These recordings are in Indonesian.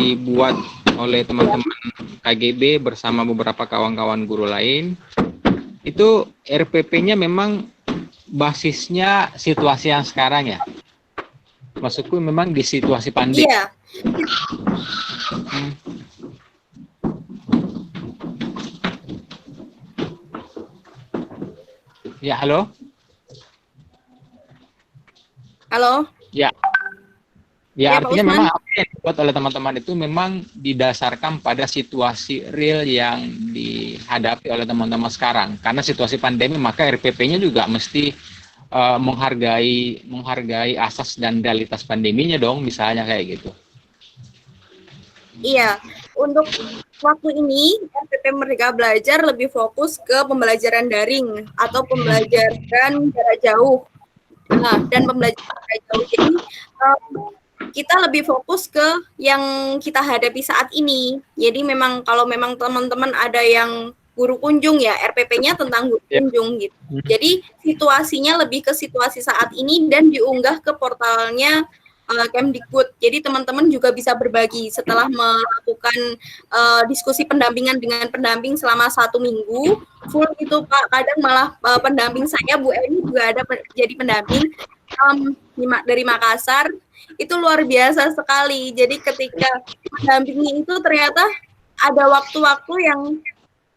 dibuat oleh teman-teman KGB bersama beberapa kawan-kawan guru lain. Itu RPP-nya memang basisnya situasi yang sekarang ya. Maksudku memang di situasi pandemi. Iya. Ya, halo? Halo? Ya. Ya, artinya memang apa yang dibuat oleh teman-teman itu memang didasarkan pada situasi real yang dihadapi oleh teman-teman sekarang. Karena situasi pandemi, maka RPP-nya juga mesti menghargai asas dan realitas pandeminya dong, misalnya kayak gitu. Iya, untuk waktu ini RPP Merdeka Belajar lebih fokus ke pembelajaran daring atau pembelajaran jarak jauh. Nah, dan pembelajaran jarak jauh jadi kita lebih fokus ke yang kita hadapi saat ini. Jadi memang kalau memang teman-teman ada yang guru kunjung ya, RPP-nya tentang guru kunjung gitu. Jadi situasinya lebih ke situasi saat ini dan diunggah ke portalnya Kemdikbud. Jadi teman-teman juga bisa berbagi setelah melakukan diskusi pendampingan dengan pendamping selama 1 minggu. Full itu Pak, kadang malah pendamping saya Bu Eni juga ada jadi pendamping dari Makassar. Itu luar biasa sekali. Jadi ketika mendampingi itu ternyata ada waktu-waktu yang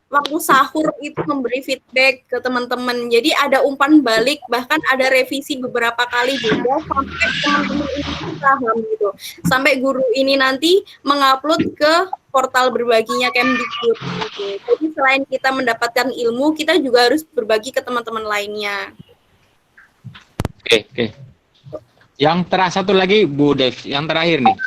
waktu sahur itu memberi feedback ke teman-teman. Jadi ada umpan balik, bahkan ada revisi beberapa kali juga sampai teman-teman ini paham gitu. Sampai guru ini nanti mengupload ke portal berbaginya Kemdikbud gitu. Jadi selain kita mendapatkan ilmu, kita juga harus berbagi ke teman-teman lainnya. Oke. Yang satu lagi Bu Dev, yang terakhir nih.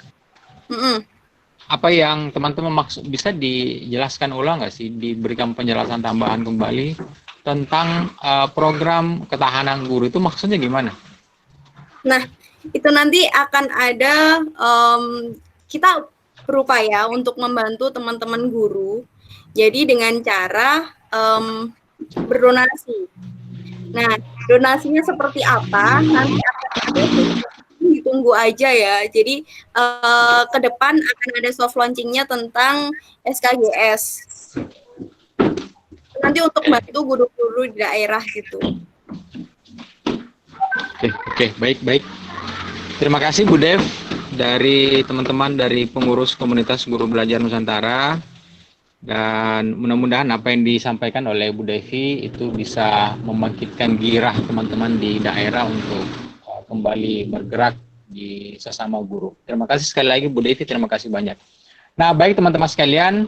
Apa yang teman-teman maksud, bisa dijelaskan ulang nggak sih, diberikan penjelasan tambahan kembali tentang program ketahanan guru itu maksudnya gimana? Nah, itu nanti akan ada, kita berupaya untuk membantu teman-teman guru, jadi dengan cara berdonasi. Nah, donasinya seperti apa, nanti akan ada ditunggu aja ya. Jadi ke depan akan ada soft launching-nya tentang SKGS. Nanti untuk bantu guru-guru di daerah gitu. Oke, baik. Terima kasih Bu Dev dari teman-teman dari pengurus komunitas guru belajar Nusantara, dan mudah-mudahan apa yang disampaikan oleh Bu Devi itu bisa membangkitkan gairah teman-teman di daerah untuk kembali bergerak di sesama guru. Terima kasih sekali lagi Bu Devi, terima kasih banyak. Nah, baik teman-teman sekalian,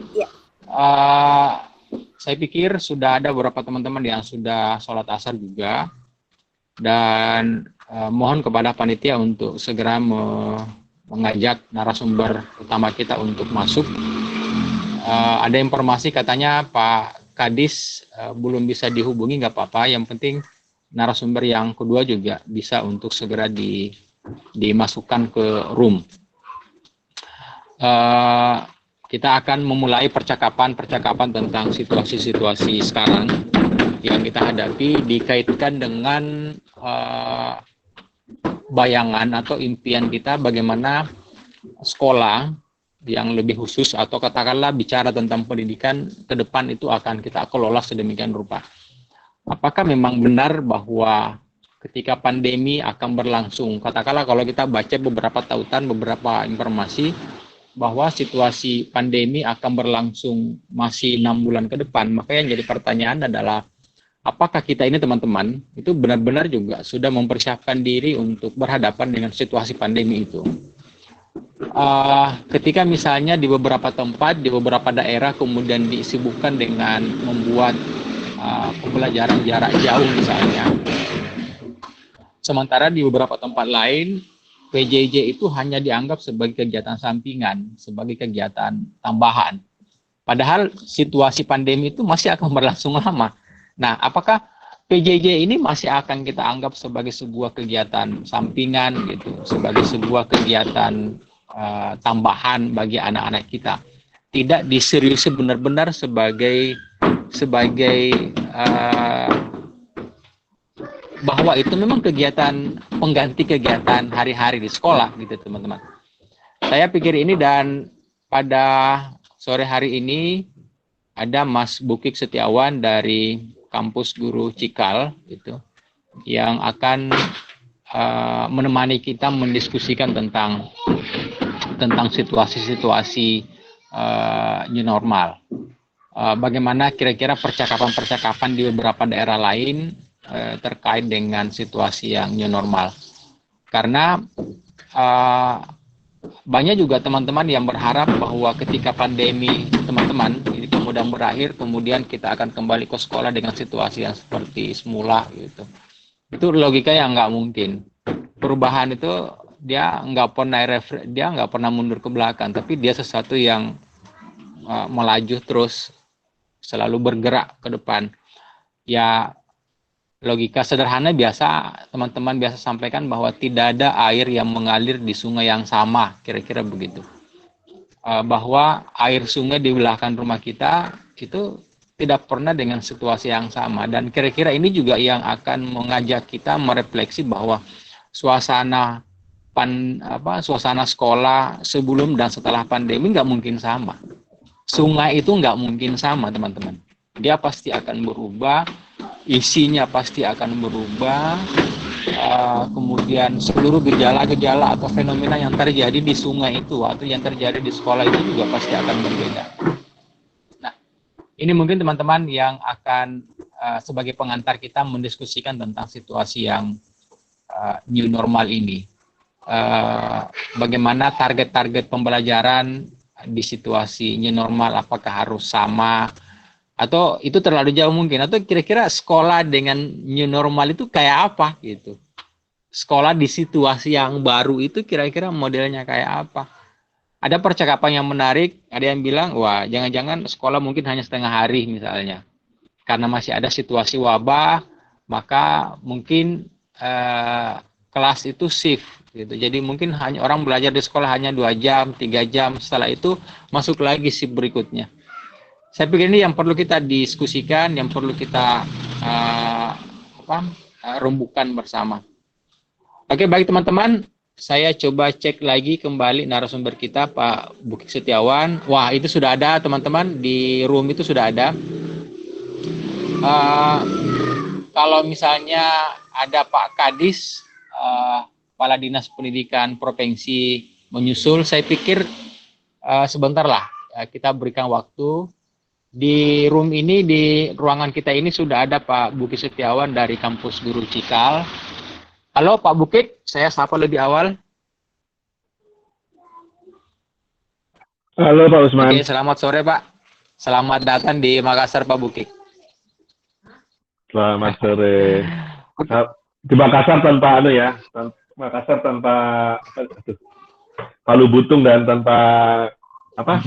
saya pikir sudah ada beberapa teman-teman yang sudah sholat asar juga, dan mohon kepada panitia untuk segera mengajak narasumber utama kita untuk masuk. Ada informasi katanya Pak Kadis belum bisa dihubungi, nggak apa-apa, yang penting narasumber yang kedua juga bisa untuk segera dimasukkan ke room. Kita akan memulai percakapan tentang situasi-situasi sekarang yang kita hadapi, dikaitkan dengan bayangan atau impian kita bagaimana sekolah yang lebih khusus, atau katakanlah bicara tentang pendidikan ke depan itu akan kita kelola sedemikian rupa. Apakah memang benar bahwa ketika pandemi akan berlangsung, katakanlah kalau kita baca beberapa tautan, beberapa informasi bahwa situasi pandemi akan berlangsung masih 6 bulan ke depan, maka yang jadi pertanyaan adalah apakah kita ini teman-teman itu benar-benar juga sudah mempersiapkan diri untuk berhadapan dengan situasi pandemi itu. Ketika misalnya di beberapa tempat, di beberapa daerah kemudian disibukkan dengan membuat pembelajaran jarak jauh misalnya, sementara di beberapa tempat lain PJJ itu hanya dianggap sebagai kegiatan sampingan, sebagai kegiatan tambahan. Padahal situasi pandemi itu masih akan berlangsung lama. Nah, apakah PJJ ini masih akan kita anggap sebagai sebuah kegiatan sampingan gitu, sebagai sebuah kegiatan tambahan bagi anak-anak kita, tidak diseriusi benar-benar sebagai bahwa itu memang kegiatan pengganti kegiatan hari-hari di sekolah gitu teman-teman. Saya pikir ini, dan pada sore hari ini ada Mas Bukik Setiawan dari kampus Guru Cikal gitu, yang akan menemani kita mendiskusikan tentang situasi-situasi new normal. Bagaimana kira-kira percakapan-percakapan di beberapa daerah lain terkait dengan situasi yang new normal. Karena banyak juga teman-teman yang berharap bahwa ketika pandemi teman-teman ini kemudian berakhir, kemudian kita akan kembali ke sekolah dengan situasi yang seperti semula gitu. Itu logika yang nggak mungkin. Perubahan itu dia nggak pernah mundur ke belakang, tapi dia sesuatu yang melaju terus, selalu bergerak ke depan. Ya, logika sederhana biasa teman-teman biasa sampaikan bahwa tidak ada air yang mengalir di sungai yang sama, kira-kira begitu. Bahwa air sungai di belakang rumah kita itu tidak pernah dengan situasi yang sama, dan kira-kira ini juga yang akan mengajak kita merefleksi bahwa suasana sekolah sebelum dan setelah pandemi nggak mungkin sama. Sungai itu nggak mungkin sama, teman-teman. Dia pasti akan berubah, isinya pasti akan berubah, kemudian seluruh gejala-gejala atau fenomena yang terjadi di sungai itu atau yang terjadi di sekolah itu juga pasti akan berbeda. Nah, ini mungkin teman-teman yang akan sebagai pengantar kita mendiskusikan tentang situasi yang new normal ini. Bagaimana target-target pembelajaran di situasi new normal, apakah harus sama atau itu terlalu jauh mungkin, atau kira-kira sekolah dengan new normal itu kayak apa gitu. Sekolah di situasi yang baru itu kira-kira modelnya kayak apa. Ada percakapan yang menarik, ada yang bilang, wah jangan-jangan sekolah mungkin hanya setengah hari misalnya. Karena masih ada situasi wabah, maka mungkin kelas itu shift gitu. Jadi mungkin hanya orang belajar di sekolah hanya 2 jam, 3 jam, setelah itu masuk lagi shift berikutnya. Saya pikir ini yang perlu kita diskusikan, yang perlu kita rembukan bersama. Oke, baik teman-teman, saya coba cek lagi kembali narasumber kita, Pak Bukik Setiawan. Wah, itu sudah ada teman-teman, di room itu sudah ada. Kalau misalnya ada Pak Kadis, Kepala Dinas Pendidikan Provinsi menyusul, saya pikir sebentar lah kita berikan waktu. Di room ini, di ruangan kita ini sudah ada Pak Bukik Setiawan dari kampus Guru Cikal. Halo Pak Bukik, saya sapa lebih awal. Halo Pak Usman. Oke, selamat sore Pak. Selamat datang di Makassar Pak Bukik. Selamat sore. Di Makassar tanpa Makassar tanpa Palu Butung dan tanpa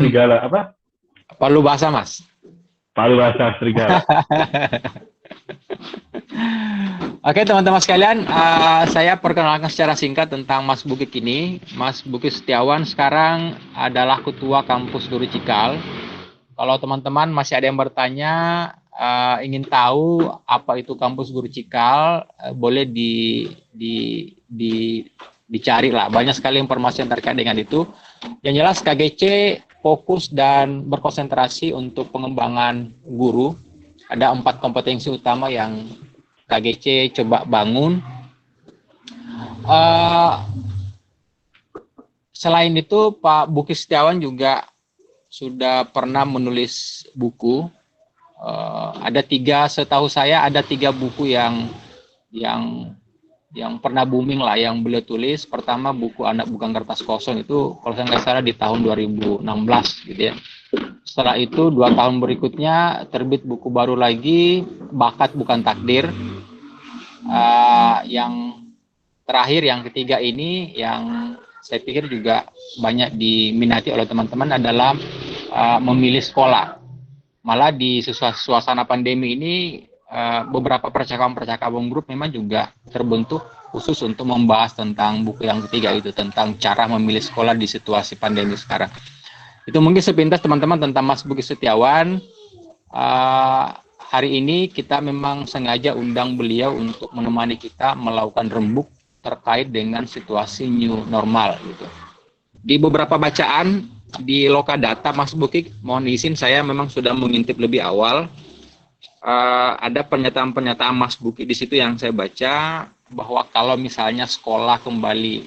serigala Palu Basah Mas. Palu Basah serigala. Oke teman-teman sekalian, saya perkenalkan secara singkat tentang Mas Bukik ini. Mas Bukik Setiawan sekarang adalah Ketua Kampus Guru Cikal. Kalau teman-teman masih ada yang bertanya, ingin tahu apa itu Kampus Guru Cikal, boleh dicari lah. Banyak sekali informasi yang terkait dengan itu. Yang jelas KGC fokus dan berkonsentrasi untuk pengembangan guru. Ada 4 kompetensi utama yang KGC coba bangun. Selain itu, Pak Bukik Setiawan juga sudah pernah menulis buku. Ada 3, setahu saya ada 3 buku yang pernah booming lah yang beliau tulis. Pertama buku Anak Bukan Kertas Kosong, itu kalau saya nggak salah di tahun 2016 gitu ya. Setelah itu 2 tahun berikutnya terbit buku baru lagi, Bakat Bukan Takdir. Yang terakhir, yang ketiga ini yang saya pikir juga banyak diminati oleh teman-teman adalah Memilih Sekolah. Malah di suasana pandemi ini beberapa percakapan grup memang juga terbentuk khusus untuk membahas tentang buku yang ketiga itu, tentang cara memilih sekolah di situasi pandemi sekarang. Itu mungkin sepintas teman-teman tentang Mas Bukik Setiawan. Hari ini kita memang sengaja undang beliau untuk menemani kita melakukan rembuk terkait dengan situasi new normal gitu. Di beberapa bacaan di Lokadata, Mas Bukik, mohon izin saya memang sudah mengintip lebih awal. Ada pernyataan-pernyataan Mas Bukik di situ yang saya baca bahwa kalau misalnya sekolah kembali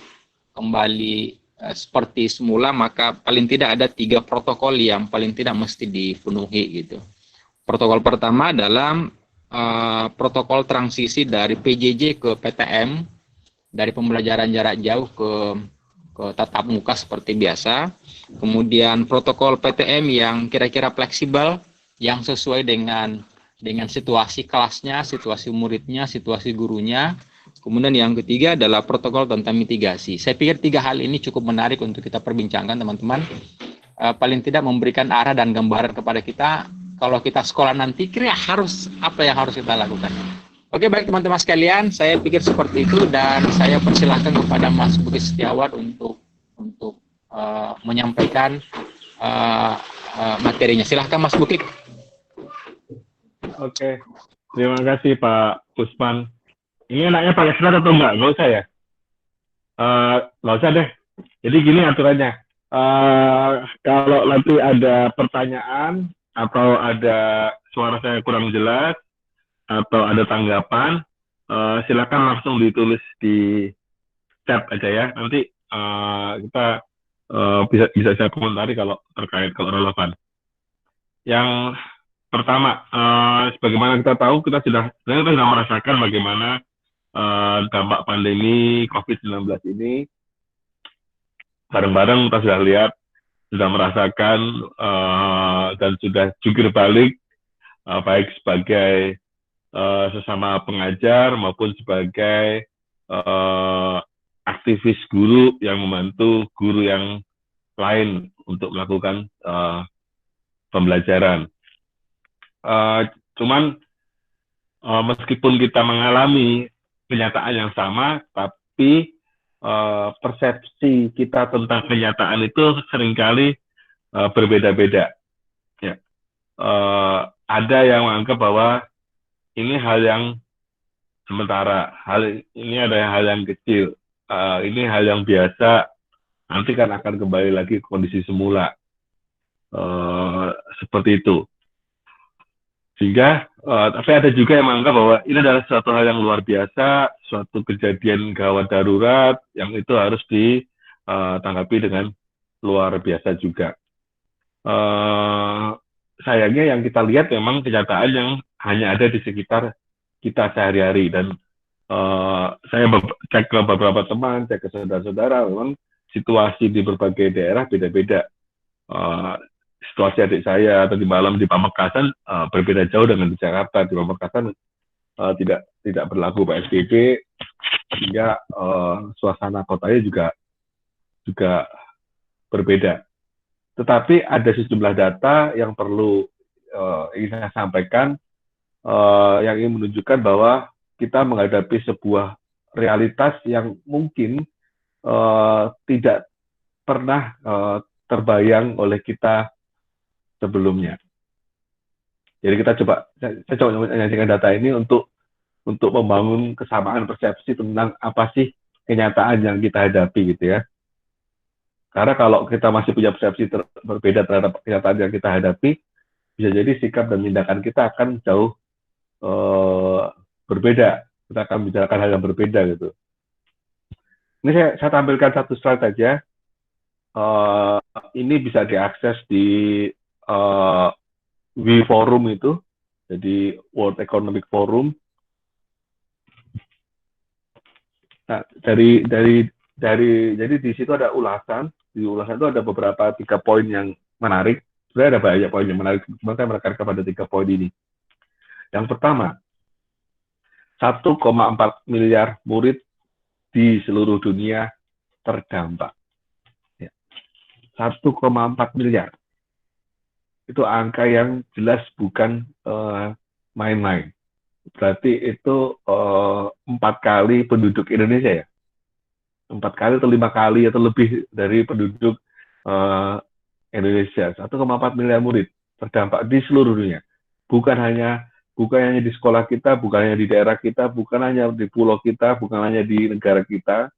seperti semula, maka paling tidak ada 3 protokol yang paling tidak mesti dipenuhi gitu. Protokol pertama adalah protokol transisi dari PJJ ke PTM, dari pembelajaran jarak jauh ke tatap muka seperti biasa. Kemudian protokol PTM yang kira-kira fleksibel, yang sesuai dengan situasi kelasnya, situasi muridnya, situasi gurunya. Kemudian yang ketiga adalah protokol tentang mitigasi. Saya pikir 3 hal ini cukup menarik untuk kita perbincangkan, teman-teman. Paling tidak memberikan arah dan gambaran kepada kita, kalau kita sekolah nanti, kira harus apa yang harus kita lakukan. Oke, baik teman-teman sekalian, saya pikir seperti itu, dan saya persilahkan kepada Mas Bukik Setiawan untuk menyampaikan materinya. Silahkan Mas Bukik. Oke, terima kasih Pak Usman. Ini enaknya pakai slide atau enggak? Nggak usah ya? Nggak usah deh. Jadi gini aturannya. Kalau nanti ada pertanyaan atau ada suara saya kurang jelas atau ada tanggapan, silakan langsung ditulis di chat aja ya. Nanti kita bisa saya komentari kalau terkait, kalau relevan. Yang pertama, sebagaimana kita tahu, kita sudah merasakan bagaimana dampak pandemi COVID-19 ini. Bareng-bareng kita sudah lihat, sudah merasakan, dan sudah jungkir balik, baik sebagai sesama pengajar maupun sebagai aktivis guru yang membantu guru yang lain untuk melakukan pembelajaran. Cuman meskipun kita mengalami kenyataan yang sama, tapi persepsi kita tentang kenyataan itu seringkali berbeda-beda. Ya. Ada yang menganggap bahwa ini hal yang sementara, ini ada hal yang kecil, ini hal yang biasa, nanti kan akan kembali lagi ke kondisi semula. Seperti itu. Sehingga, tapi ada juga yang menganggap bahwa ini adalah suatu hal yang luar biasa, suatu kejadian gawat darurat yang itu harus ditanggapi dengan luar biasa juga. Sayangnya yang kita lihat memang kenyataan yang hanya ada di sekitar kita sehari-hari. Dan saya cek ke beberapa teman, cek ke saudara-saudara, memang situasi di berbagai daerah beda-beda. Situasi adik saya tadi malam di Pamekasan berbeda jauh dengan di Jakarta. Di Pamekasan tidak berlaku PSBB, sehingga suasana kotanya juga berbeda. Tetapi ada sejumlah data yang perlu ingin saya sampaikan, yang ingin menunjukkan bahwa kita menghadapi sebuah realitas yang mungkin tidak pernah terbayang oleh kita sebelumnya. Jadi saya coba menyajikan data ini untuk membangun kesamaan persepsi tentang apa sih kenyataan yang kita hadapi gitu ya. Karena kalau kita masih punya persepsi berbeda terhadap kenyataan yang kita hadapi, bisa jadi sikap dan tindakan kita akan jauh berbeda. Kita akan bicarakan hal yang berbeda gitu. Ini saya tampilkan satu slide saja. Ini bisa diakses di WeForum itu, jadi World Economic Forum. Nah, jadi di situ ada ulasan. Di ulasan itu ada beberapa 3 poin yang menarik. Sebenarnya ada banyak poin yang menarik, cuma saya menekankan pada 3 poin ini. Yang pertama, 1,4 miliar murid di seluruh dunia terdampak. 1,4 miliar. Itu angka yang jelas bukan main-main. Berarti itu 4 kali penduduk Indonesia ya. 4 kali atau 5 kali atau lebih dari penduduk Indonesia. 1,4 miliar murid terdampak di seluruh dunia. Bukan hanya di sekolah kita, bukan hanya di daerah kita, bukan hanya di pulau kita, bukan hanya di negara kita,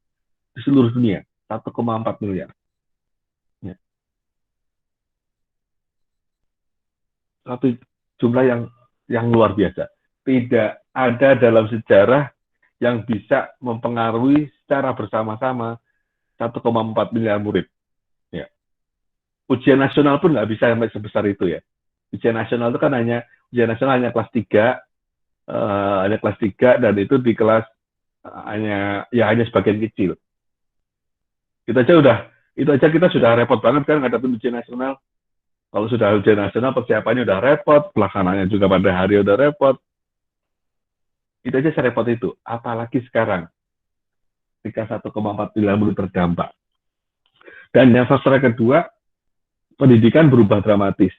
di seluruh dunia. 1,4 miliar. Ya. satu jumlah yang luar biasa. Tidak ada dalam sejarah yang bisa mempengaruhi secara bersama-sama 1,4 miliar murid. Ya. Ujian nasional pun nggak bisa sampai sebesar itu ya. Ujian nasional itu kan ujian nasional hanya kelas 3, hanya kelas 3 dan itu di kelas hanya sebagian kecil. Itu aja kita sudah repot banget kan ngadepin ujian nasional. Kalau sudah ujian nasional persiapannya udah repot, pelaksanaannya juga pada hari udah repot. Itu aja serepot itu. Apalagi sekarang ketika 1,4 miliar murid terdampak. Dan yang faktor kedua, pendidikan berubah dramatis.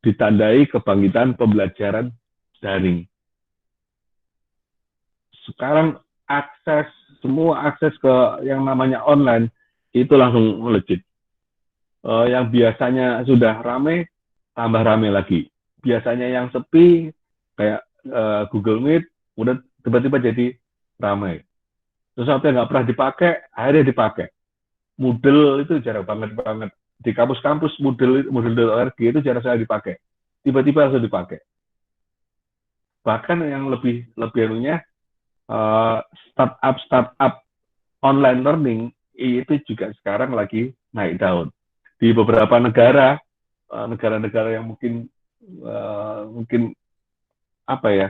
Ditandai kebangkitan pembelajaran daring. Sekarang semua akses ke yang namanya online itu langsung melejit. Yang biasanya sudah ramai, tambah ramai lagi. Biasanya yang sepi, kayak Google Meet, udah tiba-tiba jadi ramai. Sesuatu yang nggak pernah dipakai, akhirnya dipakai. Moodle itu jarang banget. Di kampus-kampus Moodle.org itu jarang sekali dipakai. Tiba-tiba langsung dipakai. Bahkan yang lebih anunya, startup online learning itu juga sekarang lagi naik daun. Di beberapa negara-negara yang mungkin apa ya,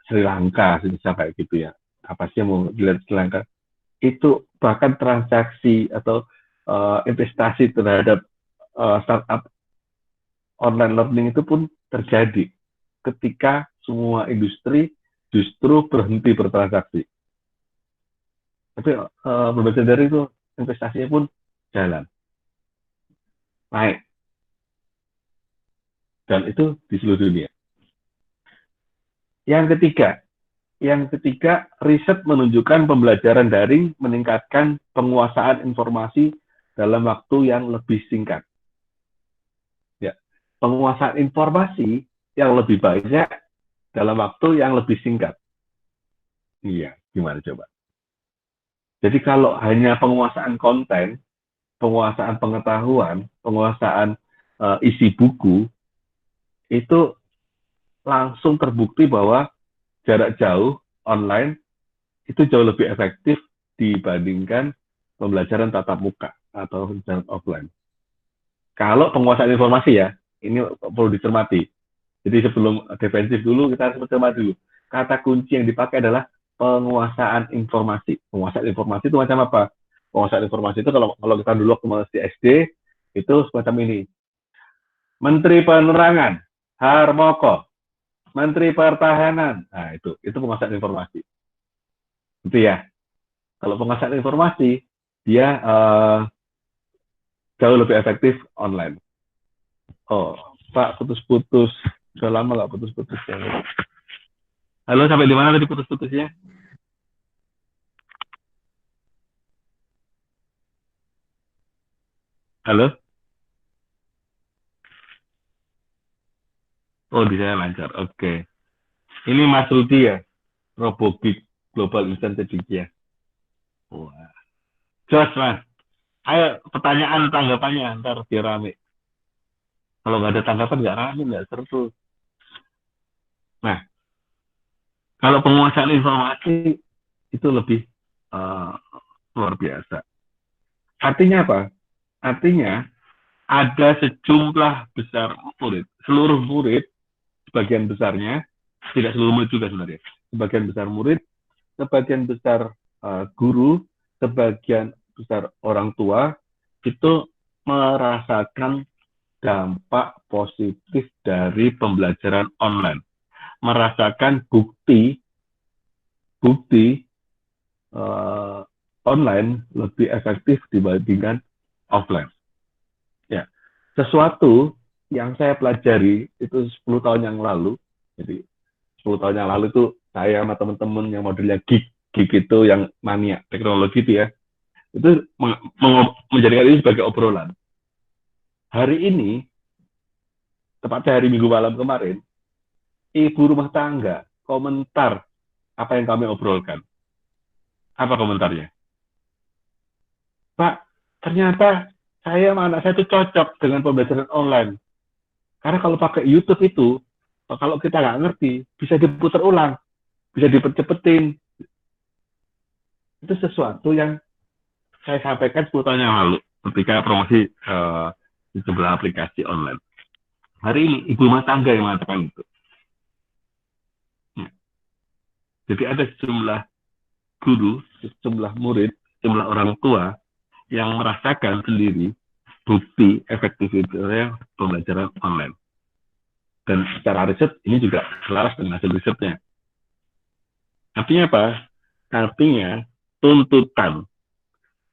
Sri Lanka, misalnya kayak gitu ya. Apa sih yang mau dilihat Sri Lanka? Itu bahkan transaksi atau investasi terhadap startup online learning itu pun terjadi ketika semua industri justru berhenti bertransaksi. Tapi berbeda dari itu, investasinya pun jalan, naik. Dan itu di seluruh dunia. Yang ketiga, riset menunjukkan pembelajaran daring meningkatkan penguasaan informasi dalam waktu yang lebih singkat. Ya, penguasaan informasi yang lebih banyak dalam waktu yang lebih singkat. Iya, gimana coba? Jadi kalau hanya penguasaan konten, penguasaan pengetahuan, penguasaan isi buku, itu langsung terbukti bahwa jarak jauh online itu jauh lebih efektif dibandingkan pembelajaran tatap muka atau pembelajaran offline. Kalau penguasaan informasi ya, ini perlu dicermati. Jadi sebelum defensif dulu, kita harus mencermati dulu. Kata kunci yang dipakai adalah penguasaan informasi. Penguasaan informasi itu macam apa? Penguasaan informasi itu kalau kita dulu waktu di SD, itu semacam ini. Menteri Penerangan, Harmoko. Menteri Pertahanan. Nah, itu penguasaan informasi. Itu ya. Kalau penguasaan informasi, dia jauh lebih efektif online. Oh, Pak, putus-putus. Sudah lama nggak putus-putus ya. Halo, sampai di mana tadi putus-putusnya? Halo? Oh, di saya lancar. Oke. Ini Mas Rudi ya, Robogik Global Instant Trading ya. Wah. Jos, Mas. Ayo, pertanyaan, tanggapannya, ntar biar rame. Kalau nggak ada tanggapan, nggak rame, nggak seru. Nah, kalau penguasaan informasi, itu lebih luar biasa. Artinya apa? Artinya, ada sejumlah besar murid, seluruh murid, sebagian besarnya, tidak seluruh murid juga sebenarnya, sebagian besar murid, sebagian besar guru, sebagian besar orang tua, itu merasakan dampak positif dari pembelajaran online. Merasakan bukti online lebih efektif dibandingkan offline. Ya, sesuatu yang saya pelajari itu 10 tahun yang lalu. Jadi 10 tahun yang lalu itu saya sama teman-teman yang modelnya geek itu yang mania teknologi itu ya. Itu menjadikan ini sebagai obrolan. Hari ini, tepatnya hari Minggu malam kemarin, ibu rumah tangga komentar apa yang kami obrolkan. Apa komentarnya? Pak, ternyata saya sama anak saya itu cocok dengan pembelajaran online. Karena kalau pakai YouTube itu, kalau kita nggak ngerti, bisa diputar ulang, bisa dipercepetin. Itu sesuatu yang saya sampaikan 10 tahun yang lalu ketika promosi di sebelah aplikasi online. Hari ini ibu rumah tangga yang mengatakan itu. Ya. Jadi ada sejumlah guru, sejumlah murid, sejumlah orang tua yang merasakan sendiri bukti efektivitasnya pembelajaran online. Dan secara riset ini juga selaras dengan hasil risetnya. Artinya apa? Artinya tuntutan,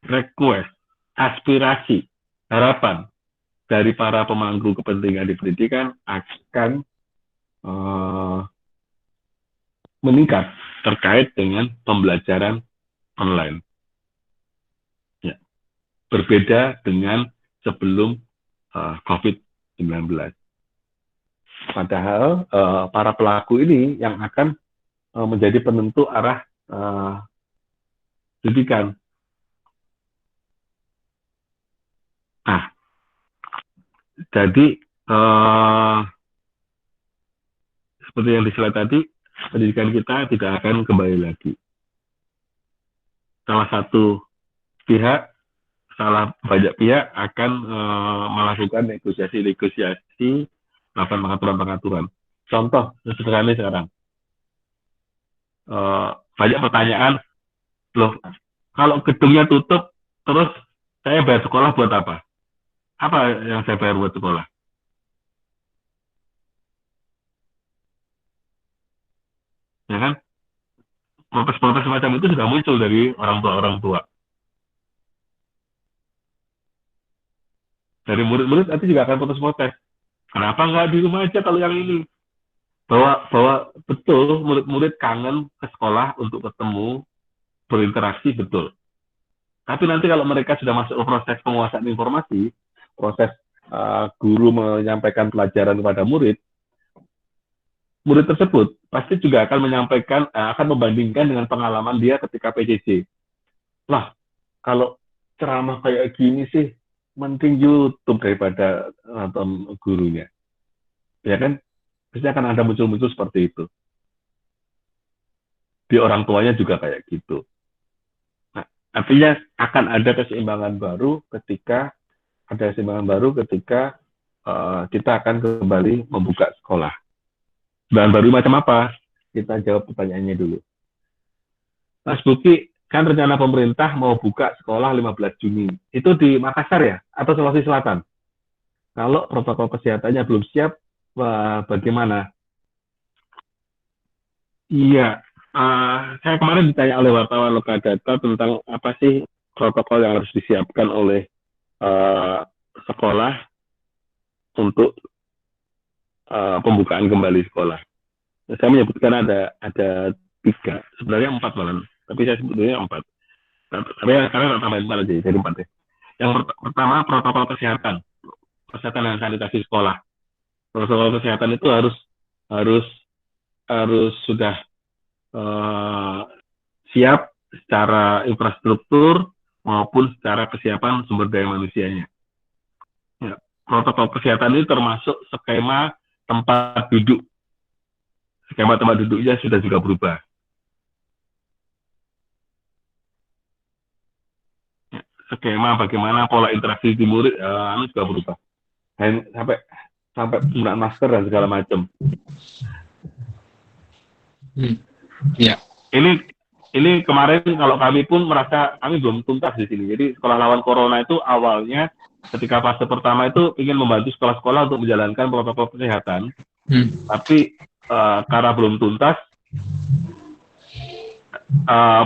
request, aspirasi, harapan dari para pemangku kepentingan di pendidikan akan meningkat terkait dengan pembelajaran online. Ya. Berbeda dengan sebelum COVID-19. Padahal para pelaku ini yang akan menjadi penentu arah pendidikan. Nah, jadi seperti yang di slide tadi, pendidikan kita tidak akan kembali lagi. Salah satu pihak, banyak pihak akan melakukan negosiasi, melakukan pengaturan-pengaturan. Contoh sederhana sekarang, banyak pertanyaan, loh, kalau gedungnya tutup, terus saya bayar sekolah buat apa? Apa yang saya bayar buat sekolah? Ya kan? Protes-protes semacam itu sudah muncul dari orang tua. Dari murid-murid nanti juga akan protes-protes. Kenapa nggak di rumah aja kalau yang ini? Bahwa betul murid-murid kangen ke sekolah untuk ketemu, berinteraksi, betul. Tapi nanti kalau mereka sudah masuk ke proses penguasaan informasi, proses guru menyampaikan pelajaran kepada murid tersebut pasti juga akan akan membandingkan dengan pengalaman dia ketika PJJ. Lah, kalau ceramah kayak gini sih, mending YouTube daripada nonton gurunya. Ya kan? Pasti akan ada muncul-muncul seperti itu. Di orang tuanya juga kayak gitu. Nah, artinya akan ada keseimbangan baru ketika kita akan kembali membuka sekolah. Bahan baru macam apa? Kita jawab pertanyaannya dulu. Mas Buki, kan rencana pemerintah mau buka sekolah 15 Juni. Itu di Makassar ya? Atau Sulawesi Selatan? Kalau protokol kesehatannya belum siap, bagaimana? Iya, saya kemarin ditanya oleh wartawan Lokadata tentang apa sih protokol yang harus disiapkan oleh sekolah untuk pembukaan kembali sekolah. Saya menyebutkan ada 3, sebenarnya 4 malah, tapi saya sebutnya 4. Tapi karena tambahin 4 aja, jadi 4 ya. Yang pertama protokol kesehatan dan sanitasi sekolah. Protokol kesehatan itu harus sudah siap secara infrastruktur maupun secara kesiapan sumber daya manusianya. Ya, protokol kesehatan ini termasuk skema tempat duduk. Skema tempat duduknya sudah juga berubah. Ya, skema bagaimana pola interaksi di murid juga berubah. Dan sampai penggunaan masker dan segala macam. Ya. Ini kemarin kalau kami pun merasa kami belum tuntas di sini. Jadi sekolah lawan corona itu awalnya ketika fase pertama itu ingin membantu sekolah-sekolah untuk menjalankan protokol kesehatan. Tapi karena belum tuntas,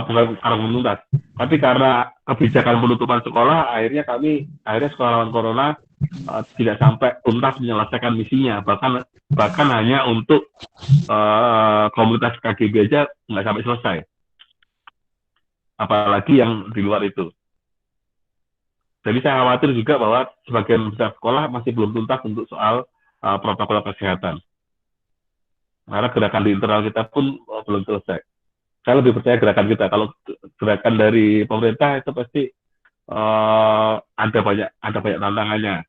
bukan karena belum tuntas, tapi karena kebijakan penutupan sekolah, akhirnya sekolah lawan corona tidak sampai tuntas menyelesaikan misinya, bahkan hanya untuk komunitas KGB aja nggak sampai selesai, apalagi yang di luar itu. Jadi saya khawatir juga bahwa sebagian besar sekolah masih belum tuntas untuk soal protokol kesehatan, karena gerakan di internal kita pun belum selesai. Saya lebih percaya gerakan kita. Kalau gerakan dari pemerintah itu pasti ada banyak tantangannya.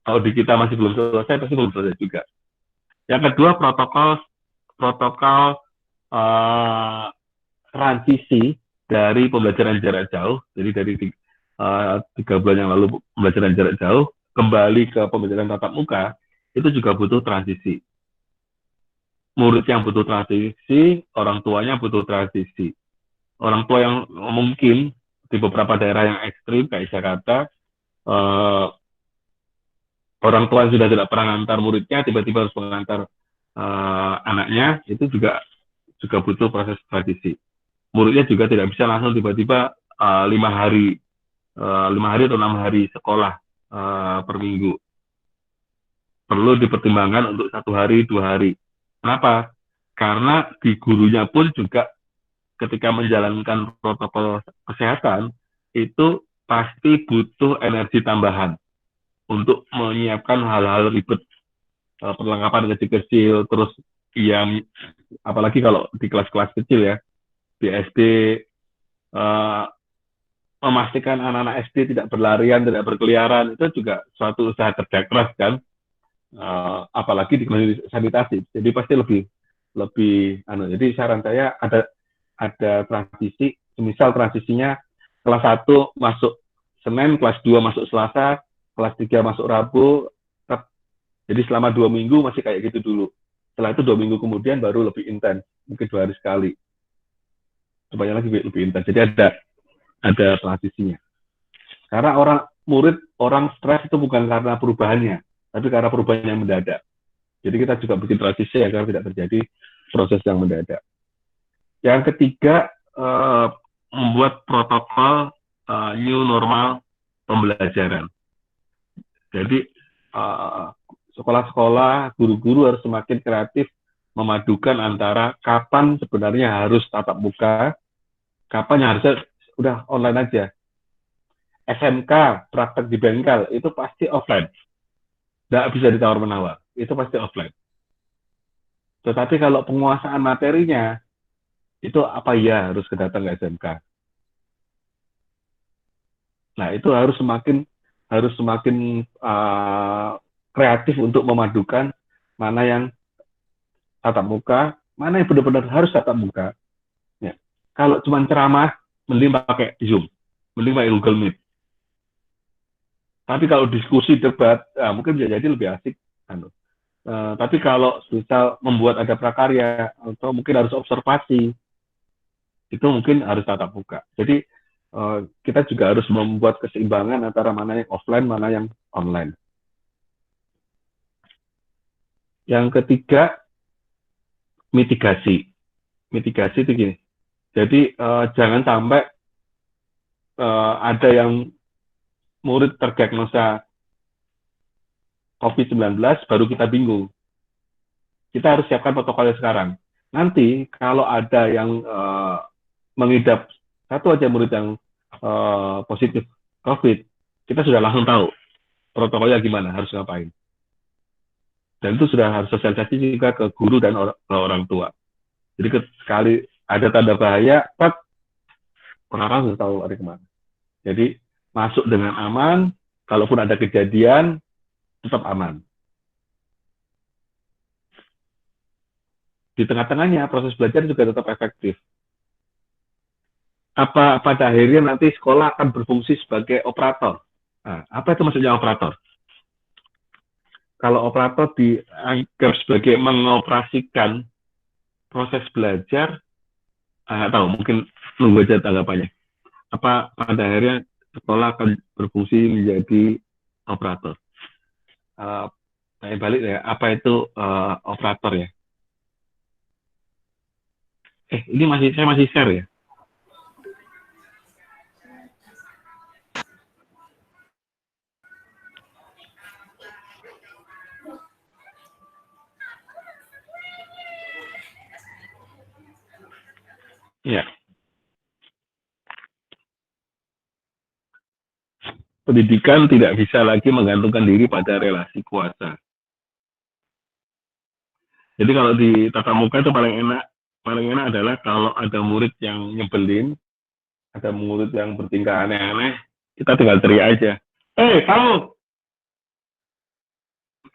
Kalau di kita masih belum selesai, pasti belum selesai juga. Yang kedua, protokol transisi dari pembelajaran jarak jauh. Jadi dari 3 bulan yang lalu pembelajaran jarak jauh kembali ke pembelajaran tatap muka, itu juga butuh transisi. Murid yang butuh transisi, orang tuanya butuh transisi. Orang tua yang mungkin di beberapa daerah yang ekstrim kayak Jakarta, orang tua yang sudah tidak pernah mengantar muridnya tiba-tiba harus mengantar anaknya, itu juga butuh proses transisi. Muridnya juga tidak bisa langsung tiba-tiba 5 hari 5 hari atau 6 hari sekolah per minggu. Perlu dipertimbangkan untuk 1 hari 2 hari. Kenapa? Karena di gurunya pun juga ketika menjalankan protokol kesehatan itu pasti butuh energi tambahan untuk menyiapkan hal-hal ribet, perlengkapan kecil-kecil, terus yang apalagi kalau di kelas-kelas kecil ya, di SD, memastikan anak-anak SD tidak berlarian, tidak berkeliaran, itu juga suatu usaha kerja keras kan, apalagi di sanitasi. Jadi pasti lebih jadi saran saya ada transisi, misal transisinya kelas 1 masuk Senin, kelas 2 masuk Selasa, kelas 3 masuk Rabu. Jadi selama 2 minggu masih kayak gitu dulu. Setelah itu 2 minggu kemudian baru lebih intens, mungkin 2 hari sekali. Supaya lagi lebih intens. Jadi ada transisinya. Karena orang stres itu bukan karena perubahannya, tapi karena perubahan yang mendadak. Jadi kita juga bikin transisi agar tidak terjadi proses yang mendadak. Yang ketiga, membuat protokol new normal pembelajaran. Jadi sekolah-sekolah, guru-guru harus semakin kreatif memadukan antara kapan sebenarnya harus tatap muka, kapan yang harusnya udah online aja. SMK, praktek di bengkel, itu pasti offline. Nggak bisa ditawar-menawar, itu pasti offline. Tetapi kalau penguasaan materinya, itu apa ya harus kedatang ke SMK. Nah, itu harus semakin kreatif untuk memadukan mana yang tatap muka, mana yang benar-benar harus tatap muka. Ya. Kalau cuma ceramah, mending pakai Zoom, mending pakai Google Meet. Tapi kalau diskusi, debat, mungkin bisa jadi lebih asik. Tapi kalau misal membuat ada prakarya, atau mungkin harus observasi, itu mungkin harus tatap muka. Jadi kita juga harus membuat keseimbangan antara mana yang offline, mana yang online. Yang ketiga, mitigasi. Mitigasi itu gini. Jadi jangan sampai ada yang murid terdiagnosa COVID-19 baru kita bingung. Kita harus siapkan protokolnya sekarang. Nanti kalau ada yang mengidap satu aja murid yang positif COVID, kita sudah langsung tahu protokolnya gimana, harus ngapain. Dan itu sudah harus sosialisasi juga ke guru dan ke orang tua. Jadi sekali ada tanda bahaya, orang sudah tahu ada kemana. Jadi masuk dengan aman, kalaupun ada kejadian, tetap aman. Di tengah-tengahnya, proses belajar juga tetap efektif. Pada akhirnya nanti sekolah akan berfungsi sebagai operator. Nah, apa itu maksudnya operator? Kalau operator dianggap sebagai mengoperasikan proses belajar, nggak tahu, mungkin nunggu aja tanggapannya. Apa pada akhirnya sekolah akan berfungsi menjadi operator? Saya balik ya, apa itu operator ya? Ini saya masih share ya? Ya. Pendidikan tidak bisa lagi menggantungkan diri pada relasi kuasa. Jadi kalau di tatap muka itu paling enak adalah kalau ada murid yang nyebelin, ada murid yang bertingkah aneh-aneh, kita tinggal teriak aja. Kamu!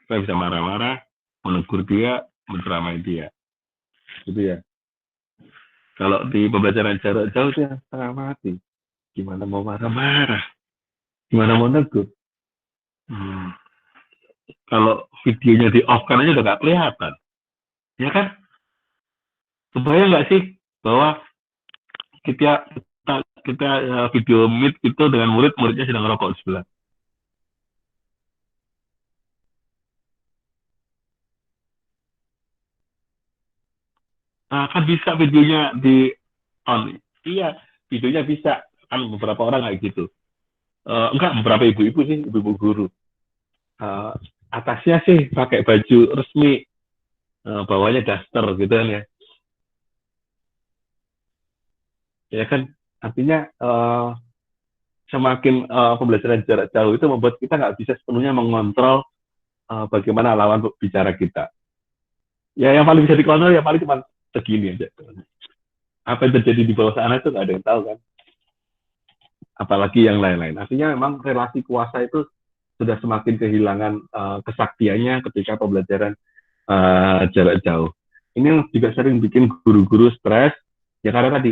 Saya bisa marah-marah, menegur dia, menceramai dia. Gitu ya. Kalau di pembelajaran jarak jauh dia setengah mati. Gimana mau marah-marah? Gimana mau negur? Hmm. Kalau videonya di off kan aja udah nggak kelihatan. Ya kan? Kebayang nggak sih bahwa kita video meet itu dengan muridnya sedang ngerokok di sebelah. Nah, kan bisa videonya di on. Iya, videonya bisa. Kan beberapa orang kayak gitu. Enggak, beberapa ibu-ibu sih, ibu-ibu guru. Uh, Atasnya sih pakai baju resmi, bawahnya daster gitu kan ya. Ya kan, artinya semakin pembelajaran jarak jauh itu membuat kita nggak bisa sepenuhnya mengontrol bagaimana lawan bicara kita. Ya yang paling bisa dikontrol ya paling cuma segini aja. Apa yang terjadi di bawah sana itu nggak ada yang tahu kan. Apalagi yang lain-lain. Artinya memang relasi kuasa itu sudah semakin kehilangan kesaktiannya ketika pembelajaran jarak jauh. Ini juga sering bikin guru-guru stres, ya karena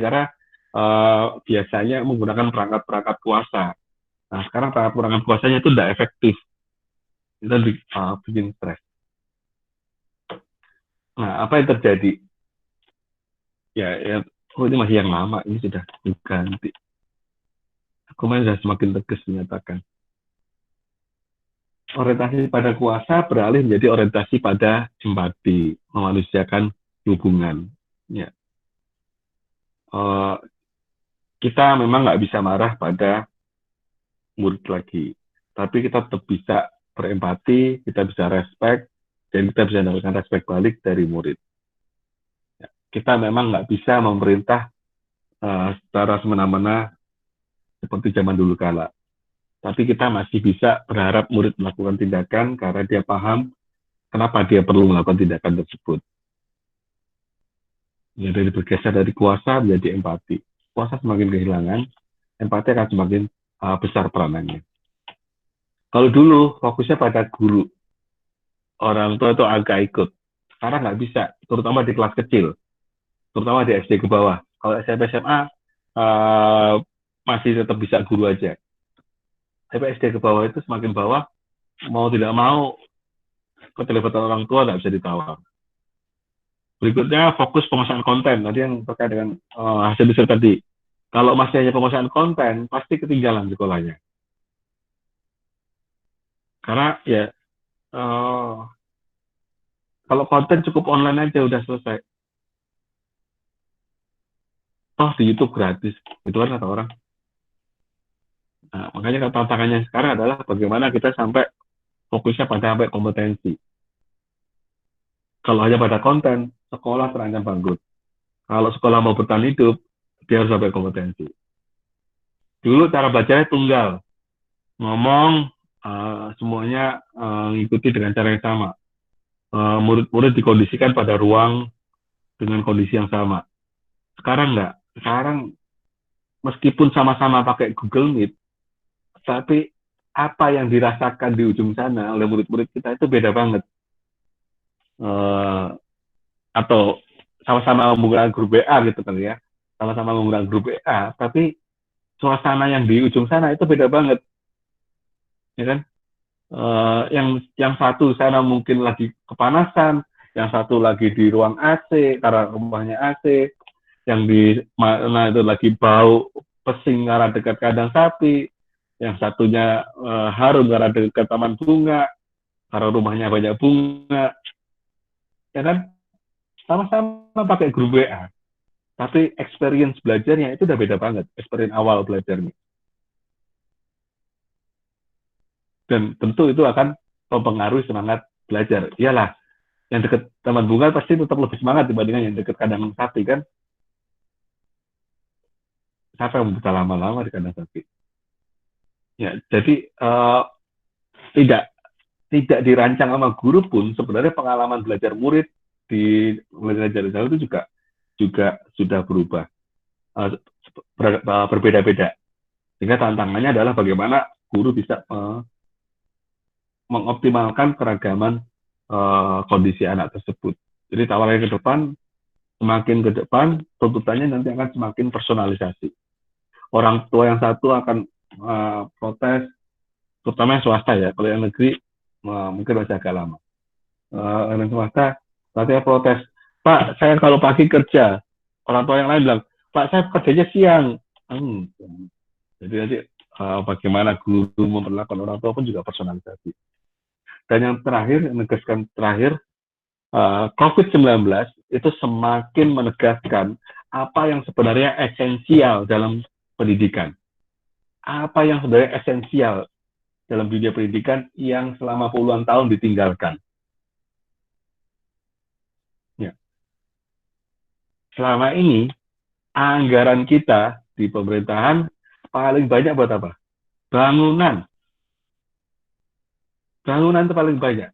biasanya menggunakan perangkat-perangkat kuasa. Nah, sekarang perangkat kuasanya itu tidak efektif. Itu bikin stres. Nah, apa yang terjadi? Ya, ini masih yang lama, ini sudah diganti. Kemarin sudah semakin tegas menyatakan. Orientasi pada kuasa beralih menjadi orientasi pada empati, memanusiakan hubungan. Ya. Kita memang nggak bisa marah pada murid lagi, tapi kita tetap bisa berempati, kita bisa respect, dan kita bisa mendapatkan respect balik dari murid. Ya. Kita memang nggak bisa memerintah secara semena-mena seperti zaman dulu kala. Tapi kita masih bisa berharap murid melakukan tindakan karena dia paham kenapa dia perlu melakukan tindakan tersebut. Ya, dari bergeser dari kuasa menjadi empati. Kuasa semakin kehilangan, empati akan semakin besar peranannya. Kalau dulu fokusnya pada guru, orang tua itu agak ikut. Sekarang nggak bisa, terutama di kelas kecil, terutama di SD ke bawah. Kalau SMP SMA masih tetap bisa guru aja. Tapi SD ke bawah itu semakin bawah, mau tidak mau keterlibatan orang tua nggak bisa ditawar. Berikutnya fokus penguasaan konten. Tadi yang terkait dengan hasil riset tadi. Kalau masih hanya penguasaan konten, pasti ketinggalan sekolahnya. Karena ya kalau konten cukup online aja udah selesai. Oh di YouTube gratis, itu kan kata orang. Nah, makanya tantangannya sekarang adalah bagaimana kita sampai fokusnya pada sampai kompetensi. Kalau hanya pada konten, sekolah terancam bangkrut. Kalau sekolah mau bertahan hidup, dia harus sampai kompetensi. Dulu cara belajarnya tunggal, ngomong semuanya mengikuti dengan cara yang sama. Murid-murid dikondisikan pada ruang dengan kondisi yang sama. Sekarang enggak. Sekarang meskipun sama-sama pakai Google Meet, tapi apa yang dirasakan di ujung sana oleh murid-murid kita itu beda banget. Atau sama-sama menggunakan grup WA gitu kan ya, sama-sama menggunakan grup WA, tapi suasana yang di ujung sana itu beda banget, ya kan? Yang satu sana mungkin lagi kepanasan, yang satu lagi di ruang AC karena rumahnya AC, yang di mana itu lagi bau pesing karena dekat kandang sapi, yang satunya harum karena dekat taman bunga, karena rumahnya banyak bunga, ya kan? Sama-sama pakai grup WA, tapi experience belajarnya itu udah beda banget, experience awal belajarnya. Dan tentu itu akan mempengaruhi semangat belajar. Iyalah, yang dekat taman bunga pasti tetap lebih semangat dibandingkan yang dekat kandang sapi kan. Siapa yang bisa lama-lama di kandang sapi? Ya, jadi tidak dirancang sama guru pun sebenarnya pengalaman belajar murid di belajar jauh itu juga sudah berubah, berbeda-beda. Sehingga tantangannya adalah bagaimana guru bisa mengoptimalkan keragaman kondisi anak tersebut. Jadi tawaran ke depan, semakin ke depan, tuntutannya nanti akan semakin personalisasi. Orang tua yang satu akan protes, terutama yang swasta ya. Kalau yang negeri mungkin masih agak lama. Yang swasta, nanti protes, Pak, saya kalau pagi kerja, orang tua yang lain bilang, Pak, saya kerjanya siang. Jadi nanti bagaimana guru memperlakukan orang tua pun juga personalisasi. Dan yang terakhir, menegaskan terakhir, COVID-19 itu semakin menegaskan apa yang sebenarnya esensial dalam pendidikan. Apa yang sebenarnya esensial dalam dunia pendidikan yang selama puluhan tahun ditinggalkan. Ya. Selama ini, anggaran kita di pemerintahan paling banyak buat apa? Bangunan. Bangunan itu paling banyak.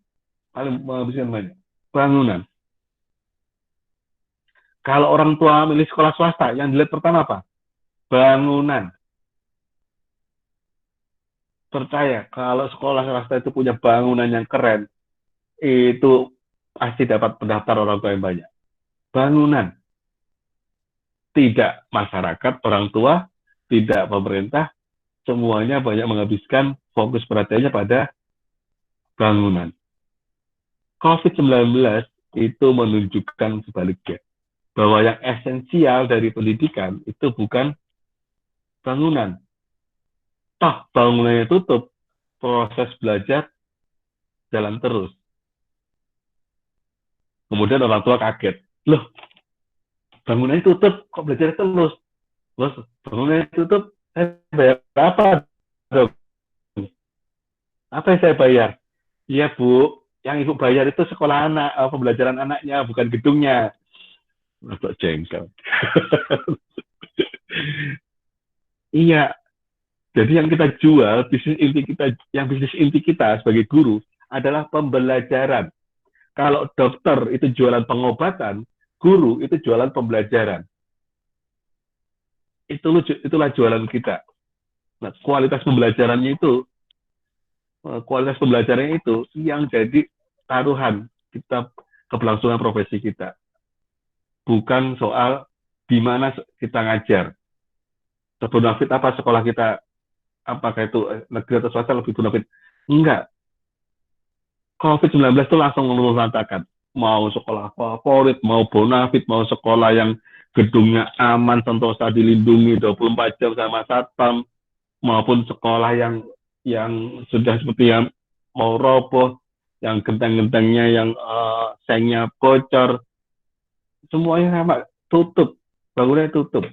Paling menghabiskan banyak. Bangunan. Kalau orang tua milih sekolah swasta, yang dilihat pertama apa? Bangunan. Percaya, kalau sekolah swasta itu punya bangunan yang keren, itu pasti dapat pendaftar orang tua yang banyak. Bangunan. Tidak masyarakat, orang tua, tidak pemerintah, semuanya banyak menghabiskan fokus perhatiannya pada bangunan. COVID-19 itu menunjukkan sebaliknya, bahwa yang esensial dari pendidikan itu bukan bangunan. Toh bangunannya tutup, proses belajar jalan terus. Kemudian orang tua kaget, loh bangunannya tutup, kok belajar terus? Terus bangunannya tutup, saya bayar apa? Apa yang saya bayar? Iya Bu, yang Ibu bayar itu sekolah anak, pembelajaran anaknya, bukan gedungnya. Agak jengkel. Iya, jadi yang kita jual, bisnis inti kita sebagai guru adalah pembelajaran. Kalau dokter itu jualan pengobatan, guru itu jualan pembelajaran. Itulah jualan kita. Nah, kualitas pembelajarannya itu yang jadi taruhan kita keberlangsungan profesi kita. Bukan soal di mana kita ngajar. Sebonafit apa sekolah kita, apakah itu negeri atau swasta lebih bonafit? Enggak. COVID-19 itu langsung melantakan. Mau sekolah favorit, mau bonafit, mau sekolah yang gedungnya aman, sentosa dilindungi 24 jam sama satpam, maupun sekolah yang sudah seperti yang mau roboh, yang genteng-gentengnya yang sengnya bocor, semuanya sama, tutup, bangunannya tutup.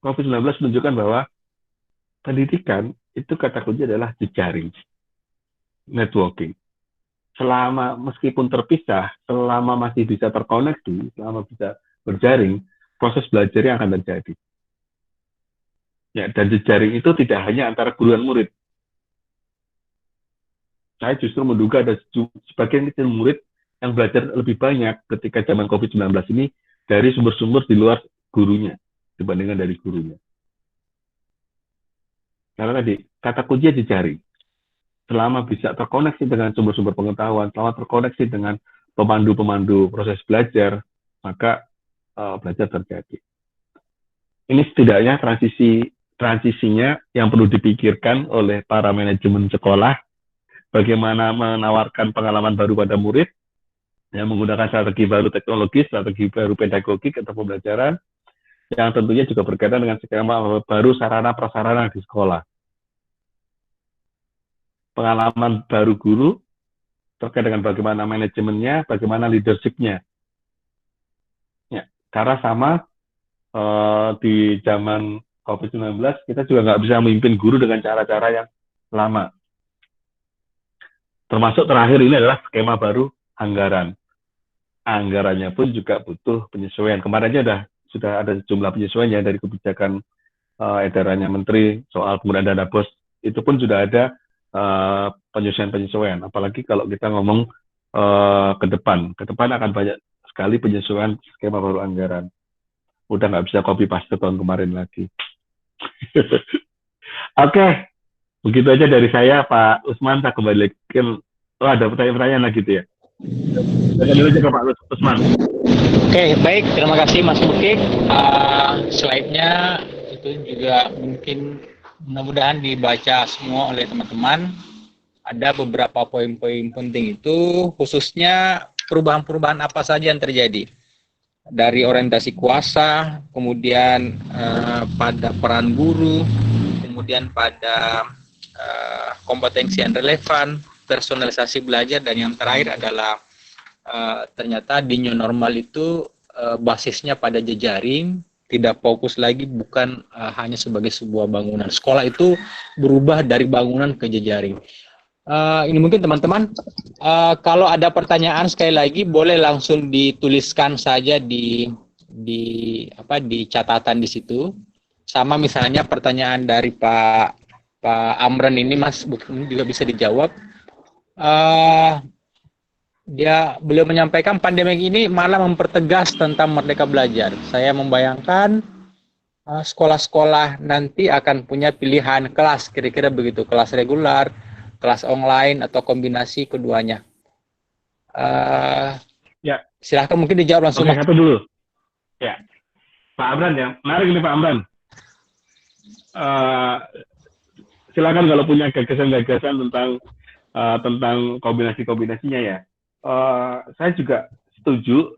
COVID-19 menunjukkan bahwa pendidikan itu kata kunci adalah jejaring, networking. Selama meskipun terpisah, selama masih bisa terkoneksi, selama bisa berjaring, proses belajarnya akan terjadi. Ya, dan jejaring itu tidak hanya antara guru dan murid. Saya justru menduga ada sebagian kecil murid yang belajar lebih banyak ketika zaman COVID-19 ini dari sumber-sumber di luar gurunya dibandingkan dari gurunya. Karena tadi, kata kuncinya jejaring. Selama bisa terkoneksi dengan sumber-sumber pengetahuan, selama terkoneksi dengan pemandu-pemandu proses belajar, maka belajar terjadi. Ini setidaknya transisinya yang perlu dipikirkan oleh para manajemen sekolah, bagaimana menawarkan pengalaman baru pada murid, yang menggunakan strategi baru teknologis, strategi baru pedagogik atau pembelajaran, yang tentunya juga berkaitan dengan skema baru sarana-prasarana di sekolah. Pengalaman baru guru, terkait dengan bagaimana manajemennya, bagaimana leadership-nya. Ya, karena sama di zaman COVID-19, kita juga nggak bisa memimpin guru dengan cara-cara yang lama. Termasuk terakhir ini adalah skema baru anggaran. Anggarannya pun juga butuh penyesuaian. Kemarin aja sudah ada sejumlah penyesuaiannya dari kebijakan edarannya Menteri soal penggunaan dana BOS. Itu pun sudah ada penyesuaian-penyesuaian. Apalagi kalau kita ngomong ke depan akan banyak sekali penyesuaian skema baru anggaran. Udah nggak bisa copy paste tahun kemarin lagi. Oke, Begitu aja dari saya, Pak Usman. Saya kembalikan. Oh, ada pertanyaan-pertanyaan lagi gitu ya. Saya dulu aja ke Pak Usman. Oke, baik. Terima kasih Mas Mukik. Slide-nya itu juga mungkin mudah-mudahan dibaca semua oleh teman-teman. Ada beberapa poin-poin penting itu, khususnya perubahan-perubahan apa saja yang terjadi. Dari orientasi kuasa, kemudian pada peran guru, kemudian pada kompetensi yang relevan, personalisasi belajar, dan yang terakhir adalah ternyata di new normal itu basisnya pada jejaring, tidak fokus lagi bukan hanya sebagai sebuah bangunan. Sekolah itu berubah dari bangunan ke jejaring. Ini mungkin teman-teman, kalau ada pertanyaan sekali lagi boleh langsung dituliskan saja di catatan di situ. Sama misalnya pertanyaan dari Pak Amran ini, Mas juga bisa dijawab. Beliau menyampaikan pandemi ini malah mempertegas tentang merdeka belajar. Saya membayangkan sekolah-sekolah nanti akan punya pilihan kelas, kira-kira begitu, kelas reguler, kelas online, atau kombinasi keduanya. Ya. Silahkan mungkin dijawab langsung. Oke, satu dulu. Ya, Pak Amran ya, menarik ini Pak Amran. Silakan kalau punya gagasan-gagasan tentang kombinasi-kombinasinya ya. Saya juga setuju.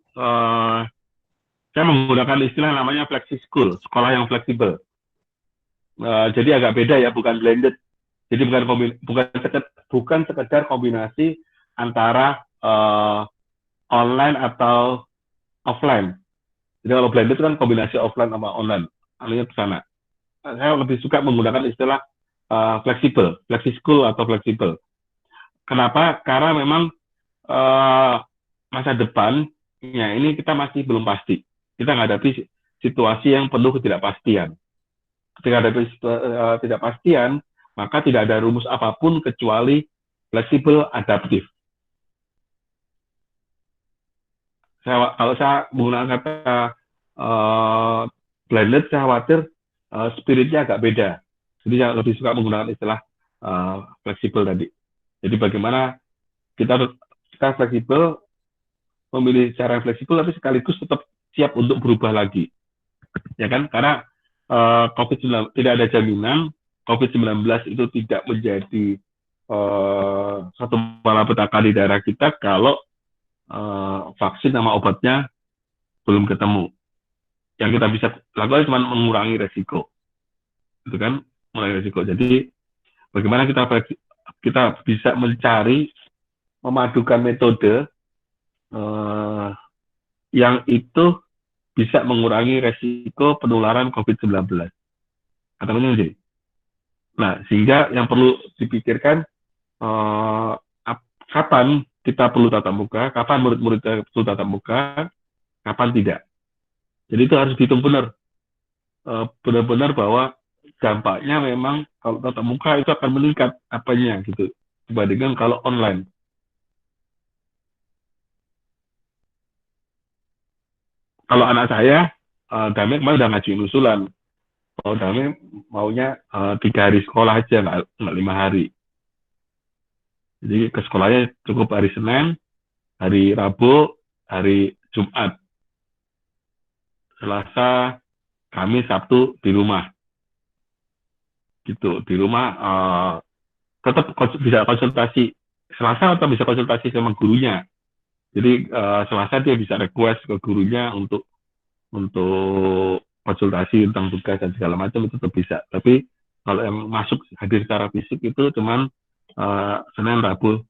Saya menggunakan istilah namanya flexi school, sekolah yang fleksibel. Jadi agak beda ya, bukan blended. Jadi bukan sekedar kombinasi antara online atau offline. Jadi kalau blended itu kan kombinasi offline sama online, artinya ke sana. Saya lebih suka menggunakan istilah fleksibel, flexi school atau fleksibel. Kenapa? Karena memang masa depan ya ini kita masih belum pasti. Kita menghadapi situasi yang penuh ketidakpastian. Ketika ada ketidakpastian, maka tidak ada rumus apapun kecuali fleksibel adaptif. Kalau saya menggunakan kata blended, saya khawatir spiritnya agak beda. Jadi saya lebih suka menggunakan istilah fleksibel tadi. Jadi bagaimana kita fleksibel, memilih cara yang fleksibel, tapi sekaligus tetap siap untuk berubah lagi. Ya kan? Karena COVID-19 tidak ada jaminan COVID-19 itu tidak menjadi satu malapetaka di daerah kita kalau vaksin sama obatnya belum ketemu. Yang kita bisa lakukan cuma mengurangi resiko. Itu kan, mengurangi resiko. Jadi bagaimana kita bisa mencari, memadukan metode yang itu bisa mengurangi resiko penularan COVID-19. Kata-katanya jadi. Nah, sehingga yang perlu dipikirkan kapan kita perlu tatap muka, kapan murid-murid perlu tatap muka, kapan tidak. Jadi itu harus dihitung benar. Benar-benar bahwa dampaknya memang kalau tatap muka itu akan meningkat apanya gitu dibandingkan kalau online. Kalau anak saya, Damai kemarin udah ngajuin usulan. Kalau Damai maunya 3 hari sekolah aja, nggak 5 hari. Jadi ke sekolahnya cukup hari Senin, hari Rabu, hari Jumat. Selasa, Kamis, Sabtu di rumah. Gitu, di rumah tetap bisa konsultasi. Selasa atau bisa konsultasi sama gurunya. Jadi Selasa dia bisa request ke gurunya untuk konsultasi tentang tugas dan segala macam, itu tetap bisa. Tapi kalau yang masuk hadir secara fisik itu cuman Senin, Rabu,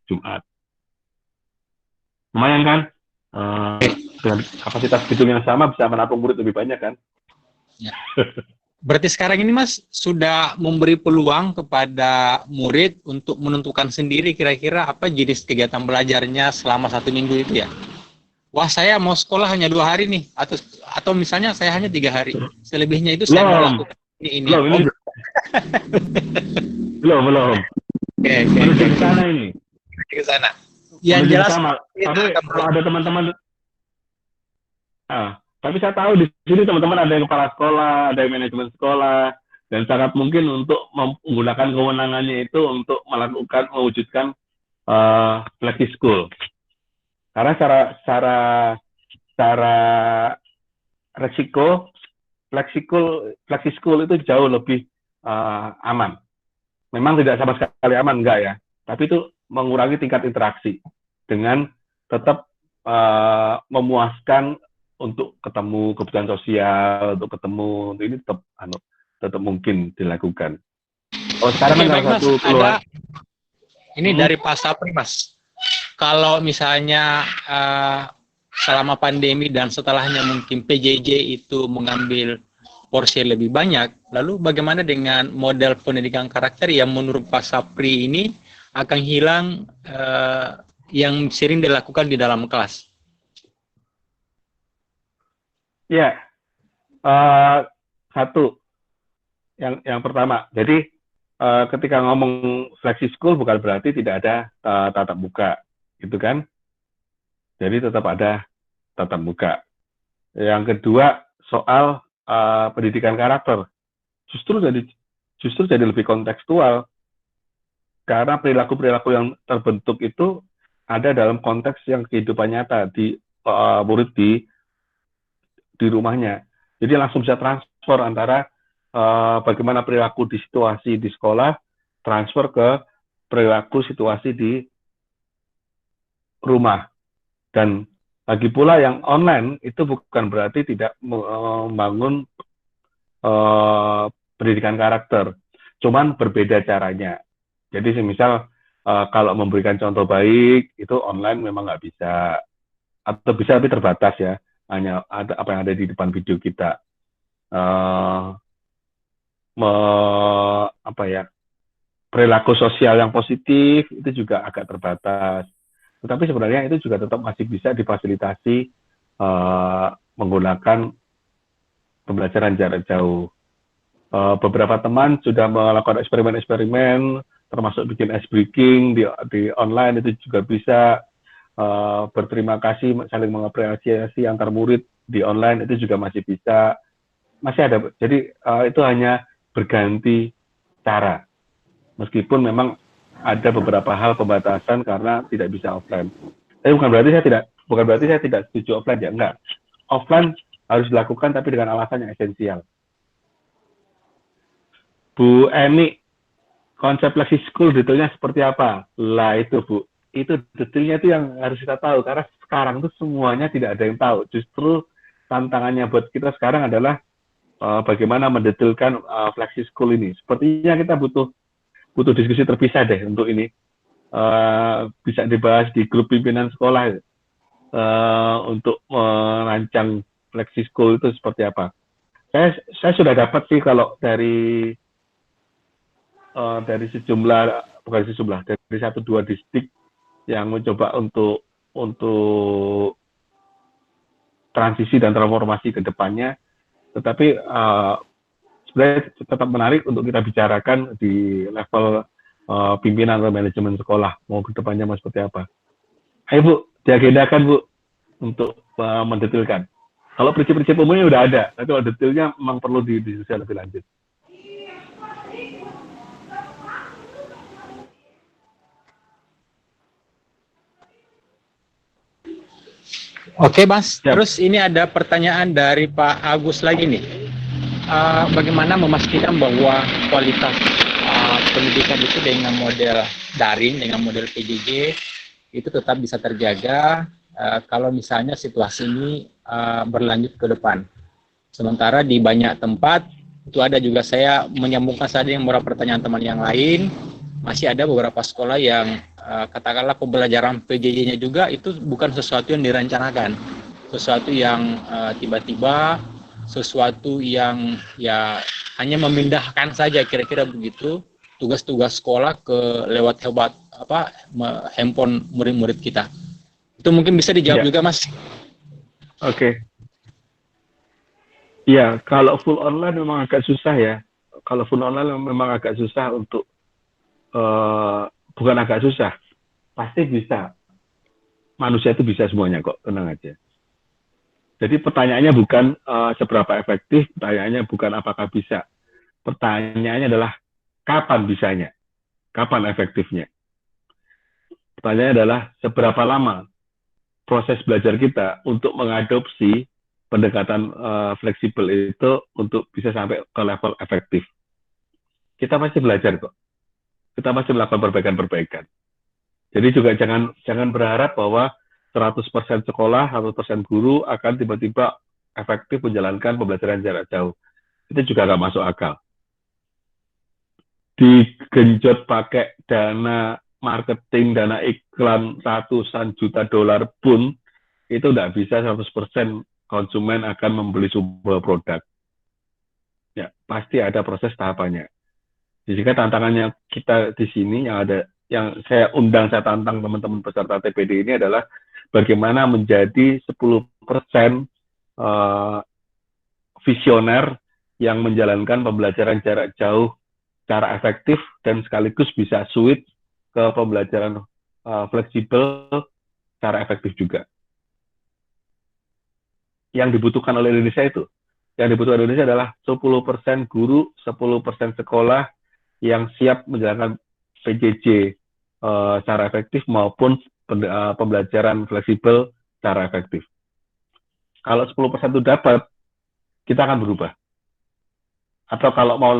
Jumat. Lumayan kan? Dengan kapasitas gedung yang sama bisa menampung murid lebih banyak kan? Ya. Berarti sekarang ini Mas sudah memberi peluang kepada murid untuk menentukan sendiri kira-kira apa jenis kegiatan belajarnya selama 1 minggu itu ya? Wah, saya mau sekolah hanya 2 hari nih, atau misalnya saya hanya 3 hari. Selebihnya itu saya mau lakukan ini. Belum. Oke. Menuju ke sana ini. Ke sana. Yang jelas. Tapi kalau ada teman-teman, tapi saya tahu di sini teman-teman ada yang kepala sekolah, ada yang manajemen sekolah, dan sangat mungkin untuk menggunakan kewenangannya itu untuk mewujudkan flexi school. Karena secara resiko flexi school itu jauh lebih aman. Memang tidak sama sekali aman, enggak ya, tapi itu mengurangi tingkat interaksi dengan tetap memuaskan untuk ketemu kebutuhan sosial, untuk ketemu ini tetap mungkin dilakukan. Oh, sekarang Oke, kan baik, Mas. satu keluar. Ini dari Pak Sapri, Mas. Kalau misalnya selama pandemi dan setelahnya mungkin PJJ itu mengambil porsi lebih banyak, lalu bagaimana dengan model pendidikan karakter yang menurut Pak Sapri ini akan hilang yang sering dilakukan di dalam kelas? Ya, satu, yang pertama, jadi ketika ngomong flexi school bukan berarti tidak ada tatap muka, gitu kan? Jadi tetap ada tatap muka. Yang kedua, soal pendidikan karakter, justru jadi lebih kontekstual karena perilaku yang terbentuk itu ada dalam konteks yang kehidupan nyata di murid di rumahnya. Jadi langsung bisa transfer antara bagaimana perilaku di situasi di sekolah, transfer ke perilaku situasi di rumah. Dan lagi pula yang online itu bukan berarti tidak membangun pendidikan karakter, cuman berbeda caranya. Jadi semisal kalau memberikan contoh baik itu online memang nggak bisa, atau bisa tapi terbatas ya, hanya ada apa yang ada di depan video kita. Perilaku sosial yang positif itu juga agak terbatas. Tetapi sebenarnya itu juga tetap masih bisa difasilitasi menggunakan pembelajaran jarak jauh. Beberapa teman sudah melakukan eksperimen-eksperimen, termasuk bikin ice breaking di online, itu juga bisa. Berterima kasih, saling mengapresiasi antar murid di online, itu juga masih bisa. Masih ada. Jadi itu hanya berganti cara. Meskipun memang ada beberapa hal pembatasan karena tidak bisa offline. Tapi bukan berarti saya tidak setuju offline ya, enggak. Offline harus dilakukan tapi dengan alasan yang esensial. Bu Eni, konsep flexi school detailnya seperti apa? Lah itu Bu, itu detailnya itu yang harus kita tahu karena sekarang tuh semuanya tidak ada yang tahu. Justru tantangannya buat kita sekarang adalah bagaimana mendetailkan flexi school ini. Sepertinya kita butuh diskusi terpisah deh untuk ini. Bisa dibahas di grup pimpinan sekolah untuk merancang flexi school itu seperti apa. Saya sudah dapat sih kalau dari dari satu dua distrik yang mencoba untuk transisi dan transformasi ke depannya, tetapi sebenarnya tetap menarik untuk kita bicarakan di level pimpinan atau manajemen sekolah, mau ke depannya mau seperti apa. Ayo Bu, diagendakan Bu untuk mendetilkan. Kalau prinsip-prinsip umumnya udah ada, tapi kalau detailnya memang perlu didiskusi lebih lanjut. Oke, Mas. Siap. Terus ini ada pertanyaan dari Pak Agus lagi nih. Bagaimana memastikan bahwa kualitas pendidikan itu dengan model daring, dengan model PJJ itu tetap bisa terjaga kalau misalnya situasi ini berlanjut ke depan. Sementara di banyak tempat itu ada juga, saya menyambungkan tadi yang beberapa pertanyaan teman yang lain, masih ada beberapa sekolah yang katakanlah pembelajaran PJJ-nya juga itu bukan sesuatu yang direncanakan, sesuatu yang tiba-tiba, sesuatu yang ya hanya memindahkan saja, kira-kira begitu, tugas-tugas sekolah lewat handphone murid-murid kita. Itu mungkin bisa dijawab juga, Mas. Oke. Iya, kalau full online memang agak susah ya. Kalau full online memang agak susah untuk bukan agak susah, pasti bisa. Manusia itu bisa semuanya kok, tenang aja. Jadi pertanyaannya bukan seberapa efektif, pertanyaannya bukan apakah bisa, Pertanyaannya adalah kapan bisanya? Kapan efektifnya? Pertanyaannya adalah seberapa lama proses belajar kita untuk mengadopsi pendekatan fleksibel itu untuk bisa sampai ke level efektif. Kita pasti belajar kok. Kita pasti melakukan perbaikan-perbaikan. Jadi juga jangan berharap bahwa 100% sekolah, 100% guru akan tiba-tiba efektif menjalankan pembelajaran jarak jauh. Itu juga nggak masuk akal. Digenjot pakai dana marketing, dana iklan ratusan juta dolar pun, itu nggak bisa 100% konsumen akan membeli sebuah produk. Ya, pasti ada proses tahapannya. Jika tantangannya kita di sini yang saya tantang teman-teman peserta TPD ini adalah bagaimana menjadi 10% visioner yang menjalankan pembelajaran jarak jauh secara efektif dan sekaligus bisa switch ke pembelajaran fleksibel secara efektif juga. Yang dibutuhkan oleh Indonesia adalah 10% guru, 10% sekolah yang siap menjalankan PJJ secara efektif maupun pembelajaran fleksibel secara efektif. Kalau 10% itu dapat, kita akan berubah. Atau kalau mau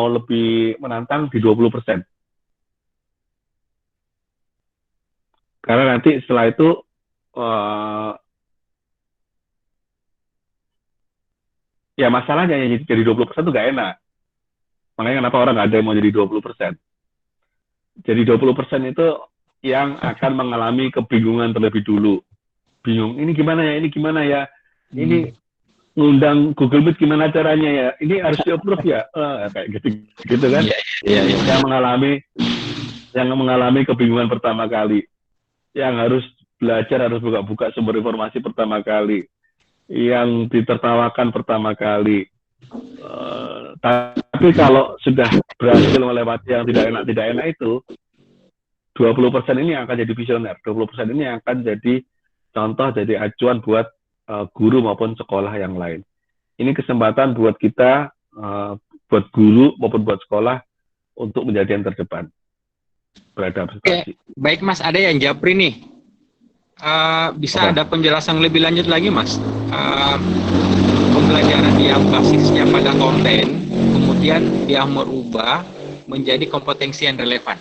lebih menantang di 20%. Karena nanti setelah itu ya masalahnya yang jadi 20% itu nggak enak. Makanya kenapa orang nggak ada yang mau jadi 20%. Jadi 20% itu yang akan mengalami kebingungan terlebih dulu. Bingung, ini gimana ya? Ini ngundang Google Meet gimana caranya ya? Ini harus di-approve ya? Kayak gitu kan? Yang mengalami kebingungan pertama kali. Yang harus belajar, harus buka-buka sumber informasi pertama kali. Yang ditertawakan pertama kali. Tapi kalau sudah berhasil melewati yang tidak enak itu, 20% ini akan jadi visioner. 20% ini akan jadi contoh, jadi acuan buat guru maupun sekolah yang lain. Ini kesempatan buat kita, buat guru maupun buat sekolah untuk menjadi yang terdepan. Beradaptasi. Baik Mas, ada yang japri nih. Bisa ada penjelasan lebih lanjut lagi Mas? Pembelajaran yang basisnya pada konten, kemudian dia merubah menjadi kompetensi yang relevan.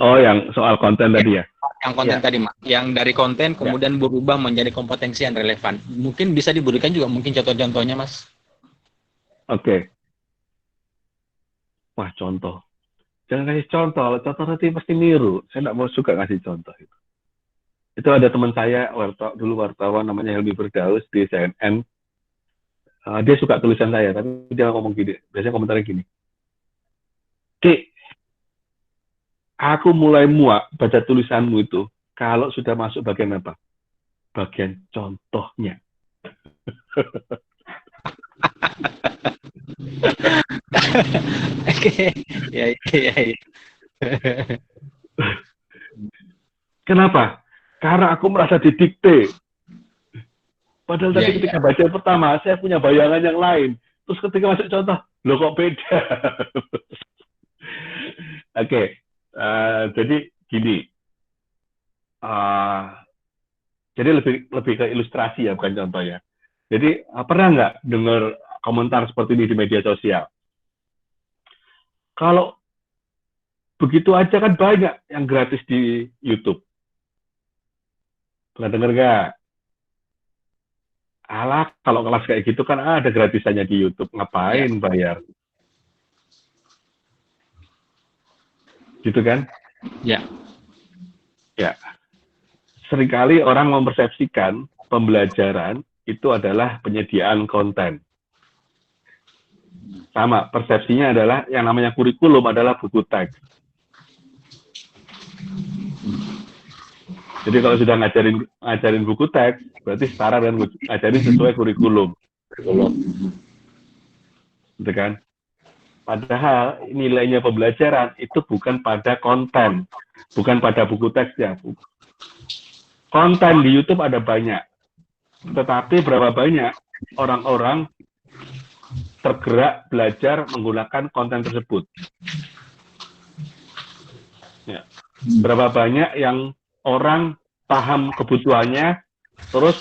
Oh, yang soal konten tadi ya? Yang konten tadi, Mas. Yang dari konten kemudian berubah menjadi kompetensi yang relevan. Mungkin bisa diberikan juga mungkin contoh-contohnya, Mas. Oke. Wah, contoh. Jangan kasih contoh. Kalau contoh nanti pasti niru. Saya nggak mau suka ngasih contoh itu. Itu ada teman saya, dulu wartawan namanya Helmi Firdaus di CNN. Dia suka tulisan saya, tapi dia ngomong gini. Biasanya komentarnya gini. Ki, aku mulai muak baca tulisanmu itu kalau sudah masuk bagian apa? Bagian contohnya. Oke. Ya. Kenapa? Karena aku merasa didikte. Padahal tadi ketika baca pertama, saya punya bayangan yang lain. Terus ketika masuk contoh, loh kok beda? Oke. Jadi gini, jadi lebih ke ilustrasi ya, bukan contoh ya. Jadi pernah nggak dengar komentar seperti ini di media sosial? Kalau begitu aja kan banyak yang gratis di YouTube. Pernah dengar nggak? Alah, kalau kelas kayak gitu kan ada gratisannya di YouTube, ngapain bayar? Gitu kan? Ya. Seringkali orang mempersepsikan pembelajaran itu adalah penyediaan konten. Sama, persepsinya adalah yang namanya kurikulum adalah buku teks. Jadi kalau sudah ngajarin buku teks, berarti setara dengan ngajarin sesuai kurikulum. Gitu kan? Padahal nilainya pembelajaran itu bukan pada konten, bukan pada buku teksnya. Konten di YouTube ada banyak, tetapi berapa banyak orang-orang tergerak belajar menggunakan konten tersebut. Ya. Berapa banyak yang orang paham kebutuhannya, terus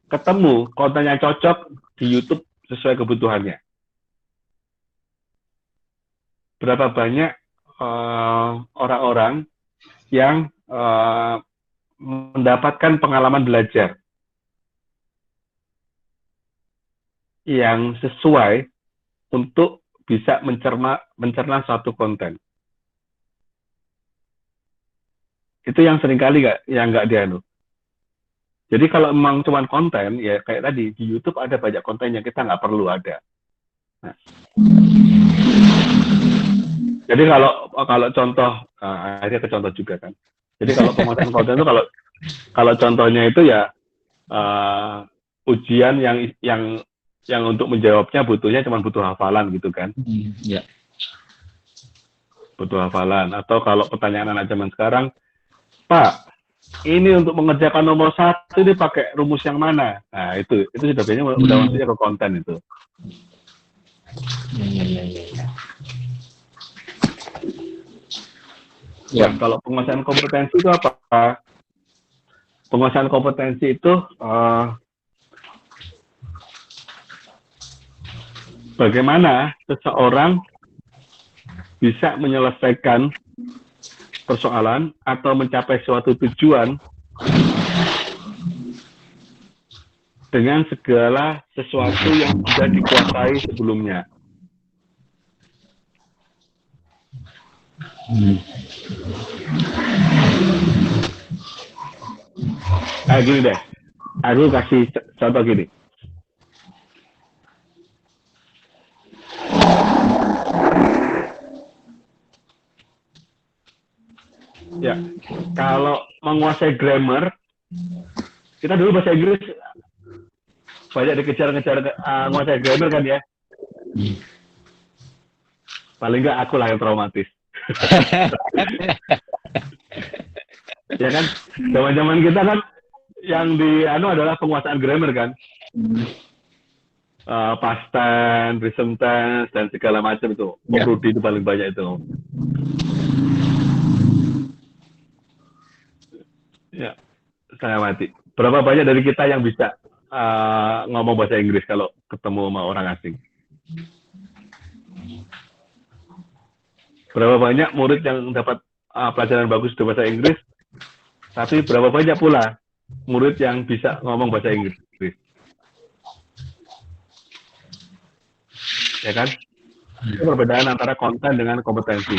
ketemu konten yang cocok di YouTube sesuai kebutuhannya. Berapa banyak orang-orang yang mendapatkan pengalaman belajar yang sesuai untuk bisa mencerna suatu konten. Itu yang seringkali nggak dianu. Jadi kalau memang cuma konten, ya kayak tadi di YouTube ada banyak konten yang kita nggak perlu ada. Nah. Jadi kalau contoh, akhirnya ke contoh juga kan. Jadi kalau penguasaan konten itu kalau contohnya itu ya ujian yang untuk menjawabnya cuma butuh hafalan gitu kan. Yeah. Butuh hafalan. Atau kalau pertanyaan anak zaman sekarang, Pak, ini untuk mengerjakan nomor 1 ini pakai rumus yang mana? Nah itu sudah biasanya udah masuknya ke konten itu. Ya, kalau penguasaan kompetensi itu apa? Penguasaan kompetensi itu bagaimana seseorang bisa menyelesaikan persoalan atau mencapai suatu tujuan dengan segala sesuatu yang sudah dikuasai sebelumnya. Gini deh, aku kasih contoh gini. Ya, kalau menguasai grammar, kita dulu bahasa Inggris banyak dikejar-kejar menguasai grammar kan ya. Paling nggak aku lah yang traumatis. Ya kan, zaman-zaman kita kan yang adalah penguasaan grammar kan. Past tense, present tense, dan segala macam itu. Prodi itu paling banyak itu. Ya, saya mati. Berapa banyak dari kita yang bisa ngomong bahasa Inggris kalau ketemu sama orang asing? Berapa banyak murid yang dapat pelajaran bagus di bahasa Inggris, tapi berapa banyak pula murid yang bisa ngomong bahasa Inggris? Ya kan? Itu perbedaan antara konten dengan kompetensi.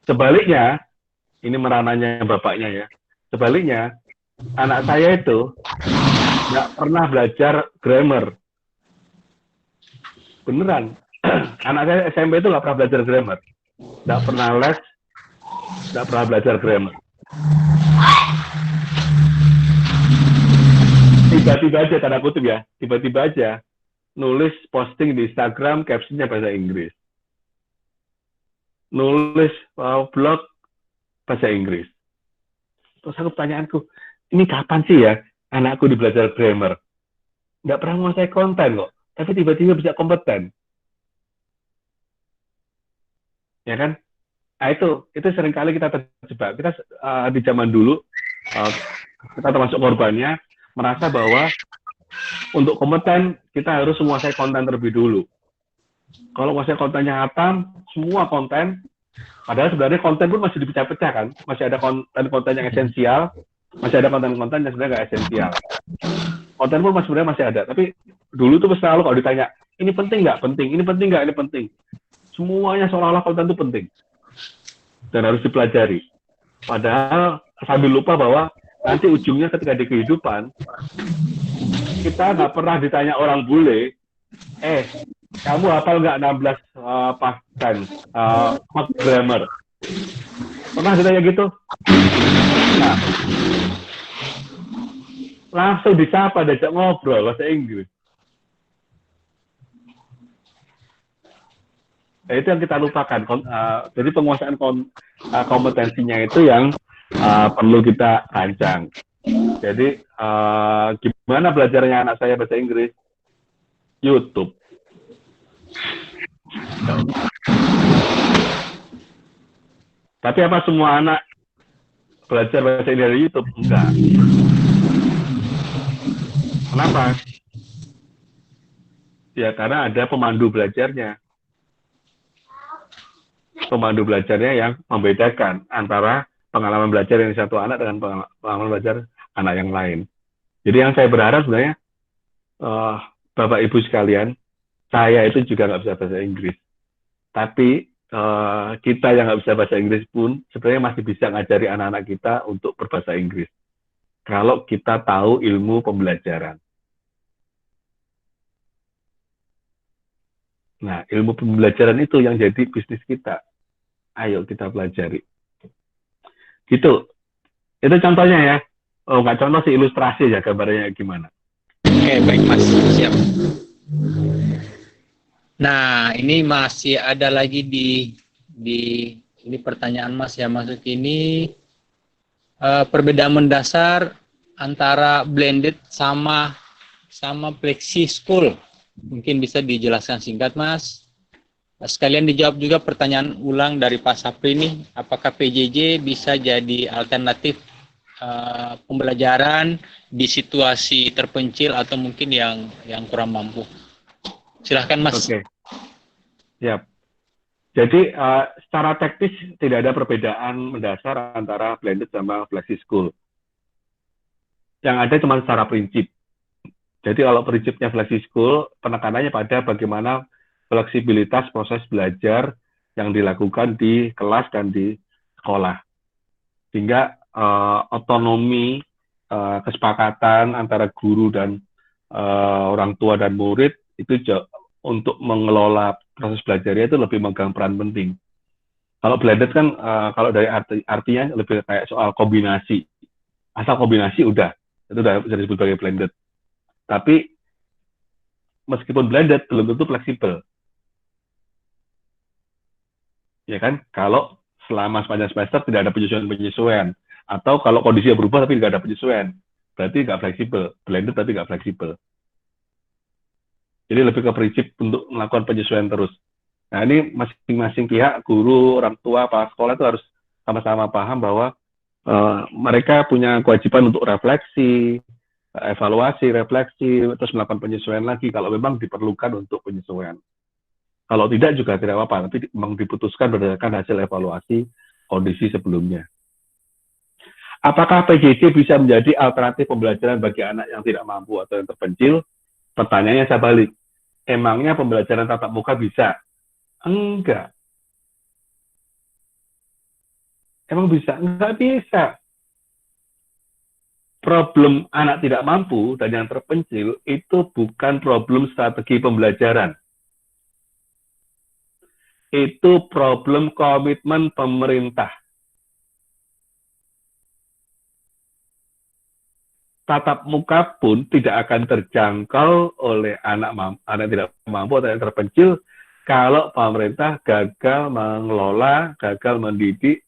Sebaliknya, ini merananya bapaknya ya. Sebaliknya, anak saya itu nggak pernah belajar grammar. Beneran. Anak saya SMP itu nggak pernah belajar grammar. Nggak pernah les, nggak pernah belajar grammar. Tiba-tiba aja, tanda kutip ya, tiba-tiba aja nulis posting di Instagram, captionnya bahasa Inggris. Nulis blog bahasa Inggris. Terus aku pertanyaanku, ini kapan sih ya anakku belajar grammar? Nggak pernah menguasai konten kok, tapi tiba-tiba bisa kompeten. Ya kan? Nah itu seringkali kita terjebak. Kita di zaman dulu, kita termasuk korbannya, merasa bahwa untuk kompeten, kita harus menguasai konten terlebih dulu. Kalau menguasai kontennya hatam, semua konten, padahal sebenarnya konten pun masih dipecah-pecah kan. Masih ada konten-konten yang esensial, masih ada konten-konten yang sebenarnya nggak esensial. Konten pun sebenarnya masih ada, tapi dulu tuh selalu kalau ditanya, ini penting nggak? Penting. Ini penting nggak? Ini penting. Semuanya seolah-olah konten itu penting. Dan harus dipelajari. Padahal sambil lupa bahwa nanti ujungnya ketika di kehidupan, kita nggak pernah ditanya orang bule, kamu hafal nggak 16 past tense, grammar? Pernah ditanya gitu? Nah, langsung disapa, diajak ngobrol bahasa Inggris. Nah, itu yang kita lupakan. Jadi penguasaan kompetensinya itu yang perlu kita rancang. Jadi gimana belajarnya anak saya bahasa Inggris? YouTube. Tapi apa semua anak belajar bahasa Inggris dari YouTube? Enggak. Kenapa? Ya karena ada pemandu belajarnya. Pemandu belajarnya yang membedakan antara pengalaman belajar yang satu anak dengan pengalaman belajar anak yang lain. Jadi yang saya berharap sebenarnya, Bapak Ibu sekalian, saya itu juga nggak bisa bahasa Inggris. Tapi kita yang nggak bisa bahasa Inggris pun sebenarnya masih bisa ngajari anak-anak kita untuk berbahasa Inggris. Kalau kita tahu ilmu pembelajaran. Nah, ilmu pembelajaran itu yang jadi bisnis kita. Ayo kita pelajari. Gitu. Itu contohnya ya. Oh, nggak contoh sih, ilustrasi ya gambarnya gimana. Oke, baik Mas. Siap. Nah, ini masih ada lagi di ini pertanyaan Mas ya, masuk ini perbedaan mendasar antara blended sama flexi school. Mungkin bisa dijelaskan singkat Mas. Sekalian dijawab juga pertanyaan ulang dari Pak Sapri ini, apakah PJJ bisa jadi alternatif pembelajaran di situasi terpencil atau mungkin yang kurang mampu? Silahkan Mas. Oke. Siap. Jadi secara teknis tidak ada perbedaan mendasar antara blended sama flexi school. Yang ada cuma secara prinsip. Jadi kalau prinsipnya flexi school, penekanannya pada bagaimana fleksibilitas proses belajar yang dilakukan di kelas dan di sekolah. Sehingga otonomi, kesepakatan antara guru dan orang tua dan murid itu untuk mengelola proses belajarnya itu lebih memegang peran penting. Kalau blended kan, kalau dari artinya lebih kayak soal kombinasi. Asal kombinasi udah, itu udah bisa disebut sebagai blended. Tapi meskipun blended, belum tentu fleksibel. Ya kan? Kalau selama sepanjang semester tidak ada penyesuaian. Atau kalau kondisinya berubah tapi nggak ada penyesuaian. Berarti nggak fleksibel. Blended tapi nggak fleksibel. Jadi lebih ke prinsip untuk melakukan penyesuaian terus. Nah ini masing-masing pihak, guru, orang tua, kepala sekolah itu harus sama-sama paham bahwa mereka punya kewajiban untuk refleksi, evaluasi, refleksi, terus melakukan penyesuaian lagi kalau memang diperlukan untuk penyesuaian. Kalau tidak juga tidak apa-apa, tapi memang diputuskan berdasarkan hasil evaluasi kondisi sebelumnya. Apakah PJJ bisa menjadi alternatif pembelajaran bagi anak yang tidak mampu atau yang terpencil? Pertanyaannya saya balik. Emangnya pembelajaran tatap muka bisa? Enggak. Emang bisa? Enggak bisa. Problem anak tidak mampu dan yang terpencil itu bukan problem strategi pembelajaran. Itu problem komitmen pemerintah. Tatap muka pun tidak akan terjangkau oleh anak tidak mampu atau yang terpencil kalau pemerintah gagal mengelola, gagal mendidik,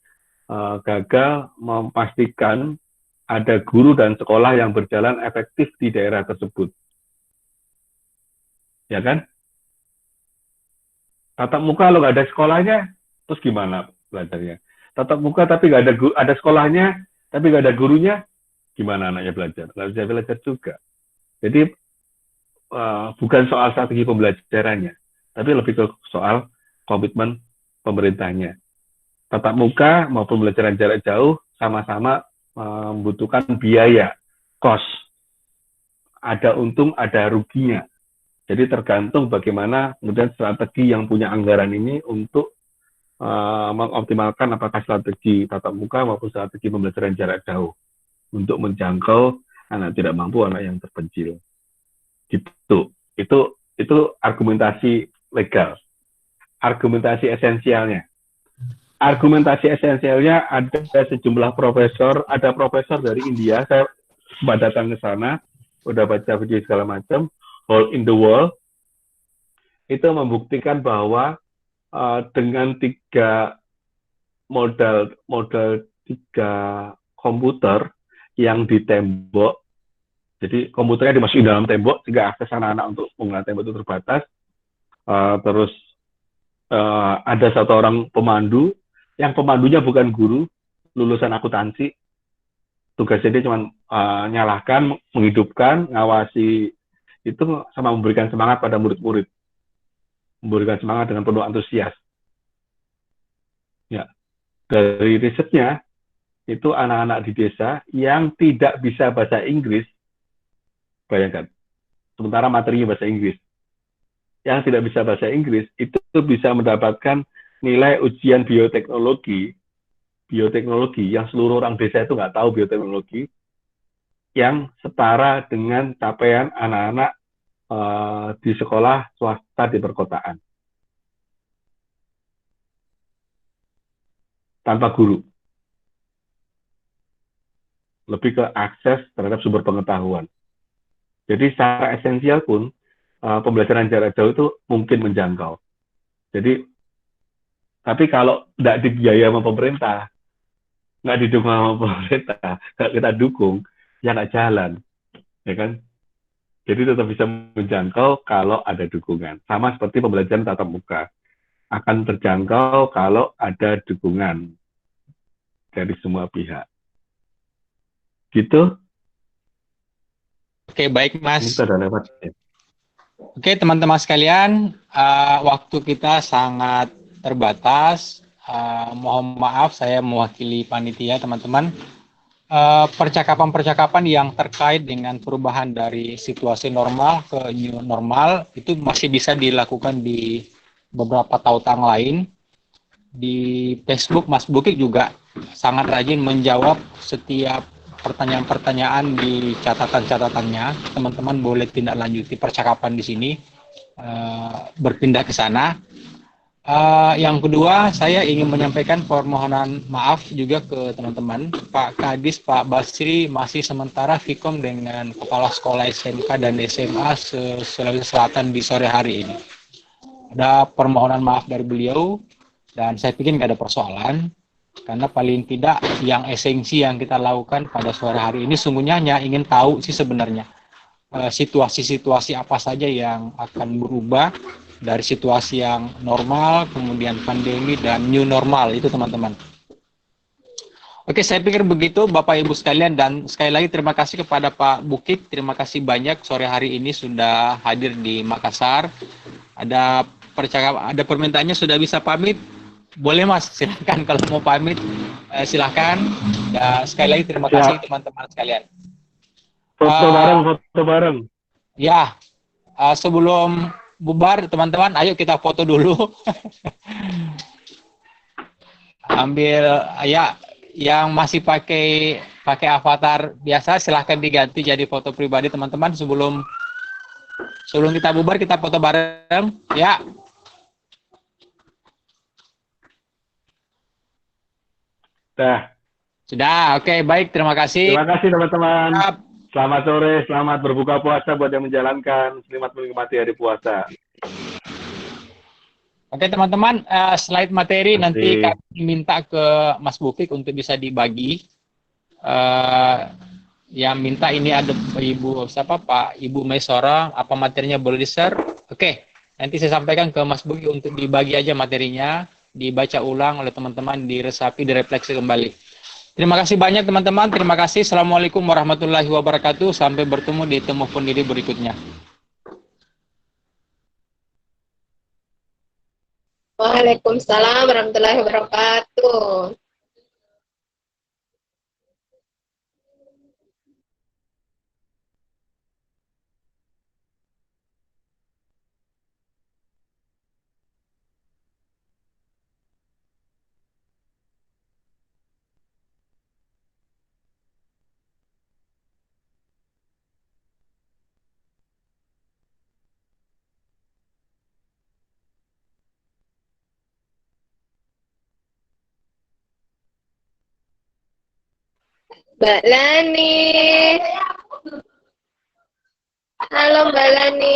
gagal memastikan ada guru dan sekolah yang berjalan efektif di daerah tersebut. Ya kan? Tatap muka kalau nggak ada sekolahnya, terus gimana belajarnya? Tatap muka tapi nggak ada sekolahnya, tapi nggak ada gurunya, gimana anaknya belajar? Nggak bisa belajar juga. Jadi bukan soal strategi pembelajarannya, tapi lebih ke soal komitmen pemerintahnya. Tatap muka maupun pembelajaran jarak jauh sama-sama membutuhkan biaya, cost. Ada untung, ada ruginya. Jadi tergantung bagaimana kemudian strategi yang punya anggaran ini untuk mengoptimalkan apakah strategi tatap muka maupun strategi pembelajaran jarak jauh untuk menjangkau anak tidak mampu, anak yang terpencil. Gitu. Itu argumentasi legal. Argumentasi esensialnya. Argumentasi esensialnya ada sejumlah profesor, ada profesor dari India, saya sempat datang ke sana, udah baca video segala macam, Hole in the Wall, itu membuktikan bahwa dengan modal tiga komputer yang di tembok Jadi komputernya dimasukin dalam tembok sehingga akses anak-anak untuk menggunakan tembok itu terbatas. Terus ada satu orang pemandu, yang pemandunya bukan guru, lulusan akuntansi. Tugasnya dia cuma nyalahkan, menghidupkan, ngawasi itu sama memberikan semangat pada murid-murid. Memberikan semangat dengan penuh antusias. Ya, dari risetnya, itu anak-anak di desa yang tidak bisa bahasa Inggris, bayangkan, sementara materinya bahasa Inggris. Yang tidak bisa bahasa Inggris, itu bisa mendapatkan nilai ujian bioteknologi yang seluruh orang desa itu nggak tahu bioteknologi, yang setara dengan capaian anak-anak di sekolah swasta di perkotaan. Tanpa guru. Lebih ke akses terhadap sumber pengetahuan. Jadi secara esensial pun, pembelajaran jarak jauh itu mungkin menjangkau. Jadi, tapi kalau tidak dibiayai sama pemerintah, nggak didukung sama pemerintah, nggak kita dukung, ya nggak jalan. Ya kan? Jadi tetap bisa menjangkau kalau ada dukungan. Sama seperti pembelajaran tatap muka. Akan terjangkau kalau ada dukungan dari semua pihak. Gitu? Oke, baik Ini Mas. kita udah lewat. Oke, teman-teman sekalian, waktu kita sangat terbatas. Mohon maaf, saya mewakili panitia, teman-teman. Percakapan-percakapan yang terkait dengan perubahan dari situasi normal ke new normal itu masih bisa dilakukan di beberapa tautan lain. Di Facebook, Mas Bukik juga sangat rajin menjawab setiap pertanyaan-pertanyaan di catatan-catatannya. Teman-teman boleh tindak lanjuti percakapan di sini, berpindah ke sana. Yang kedua, saya ingin menyampaikan permohonan maaf juga ke teman-teman. Pak Kadis, Pak Basri masih sementara Vkom dengan Kepala Sekolah SMK dan SMA Sulawesi Selatan di sore hari ini. Ada permohonan maaf dari beliau, dan saya pikir nggak ada persoalan, karena paling tidak yang esensi yang kita lakukan pada sore hari ini sungguhnya hanya ingin tahu sih sebenarnya situasi-situasi apa saja yang akan berubah dari situasi yang normal, kemudian pandemi, dan new normal itu teman-teman. Oke, saya pikir begitu Bapak Ibu sekalian, dan sekali lagi terima kasih kepada Pak Bukik, terima kasih banyak sore hari ini sudah hadir di Makassar. Ada permintaannya sudah bisa pamit, boleh Mas, silahkan kalau mau pamit, silahkan. Ya, sekali lagi terima kasih teman-teman sekalian. Foto bareng. Ya, sebelum bubar teman-teman, ayo kita foto dulu. Ambil ya, yang masih pakai avatar biasa silahkan diganti jadi foto pribadi teman-teman. Sebelum kita bubar kita foto bareng ya. Sudah, oke, baik, terima kasih. Terima kasih teman-teman. Selamat sore, selamat berbuka puasa buat yang menjalankan, selamat menikmati hari puasa. Oke teman-teman, slide materi nanti kami minta ke Mas Bukik untuk bisa dibagi. Yang minta ini ada Ibu siapa Pak Ibu Maisora, apa materinya boleh di-share? Oke, nanti saya sampaikan ke Mas Bukik untuk dibagi aja materinya, dibaca ulang oleh teman-teman, diresapi, direfleksi kembali. Terima kasih banyak teman-teman, terima kasih. Assalamualaikum warahmatullahi wabarakatuh. Sampai bertemu di Temu Pendiri berikutnya. Waalaikumsalam warahmatullahi wabarakatuh. Mbak Lani. Halo Mbak Lani.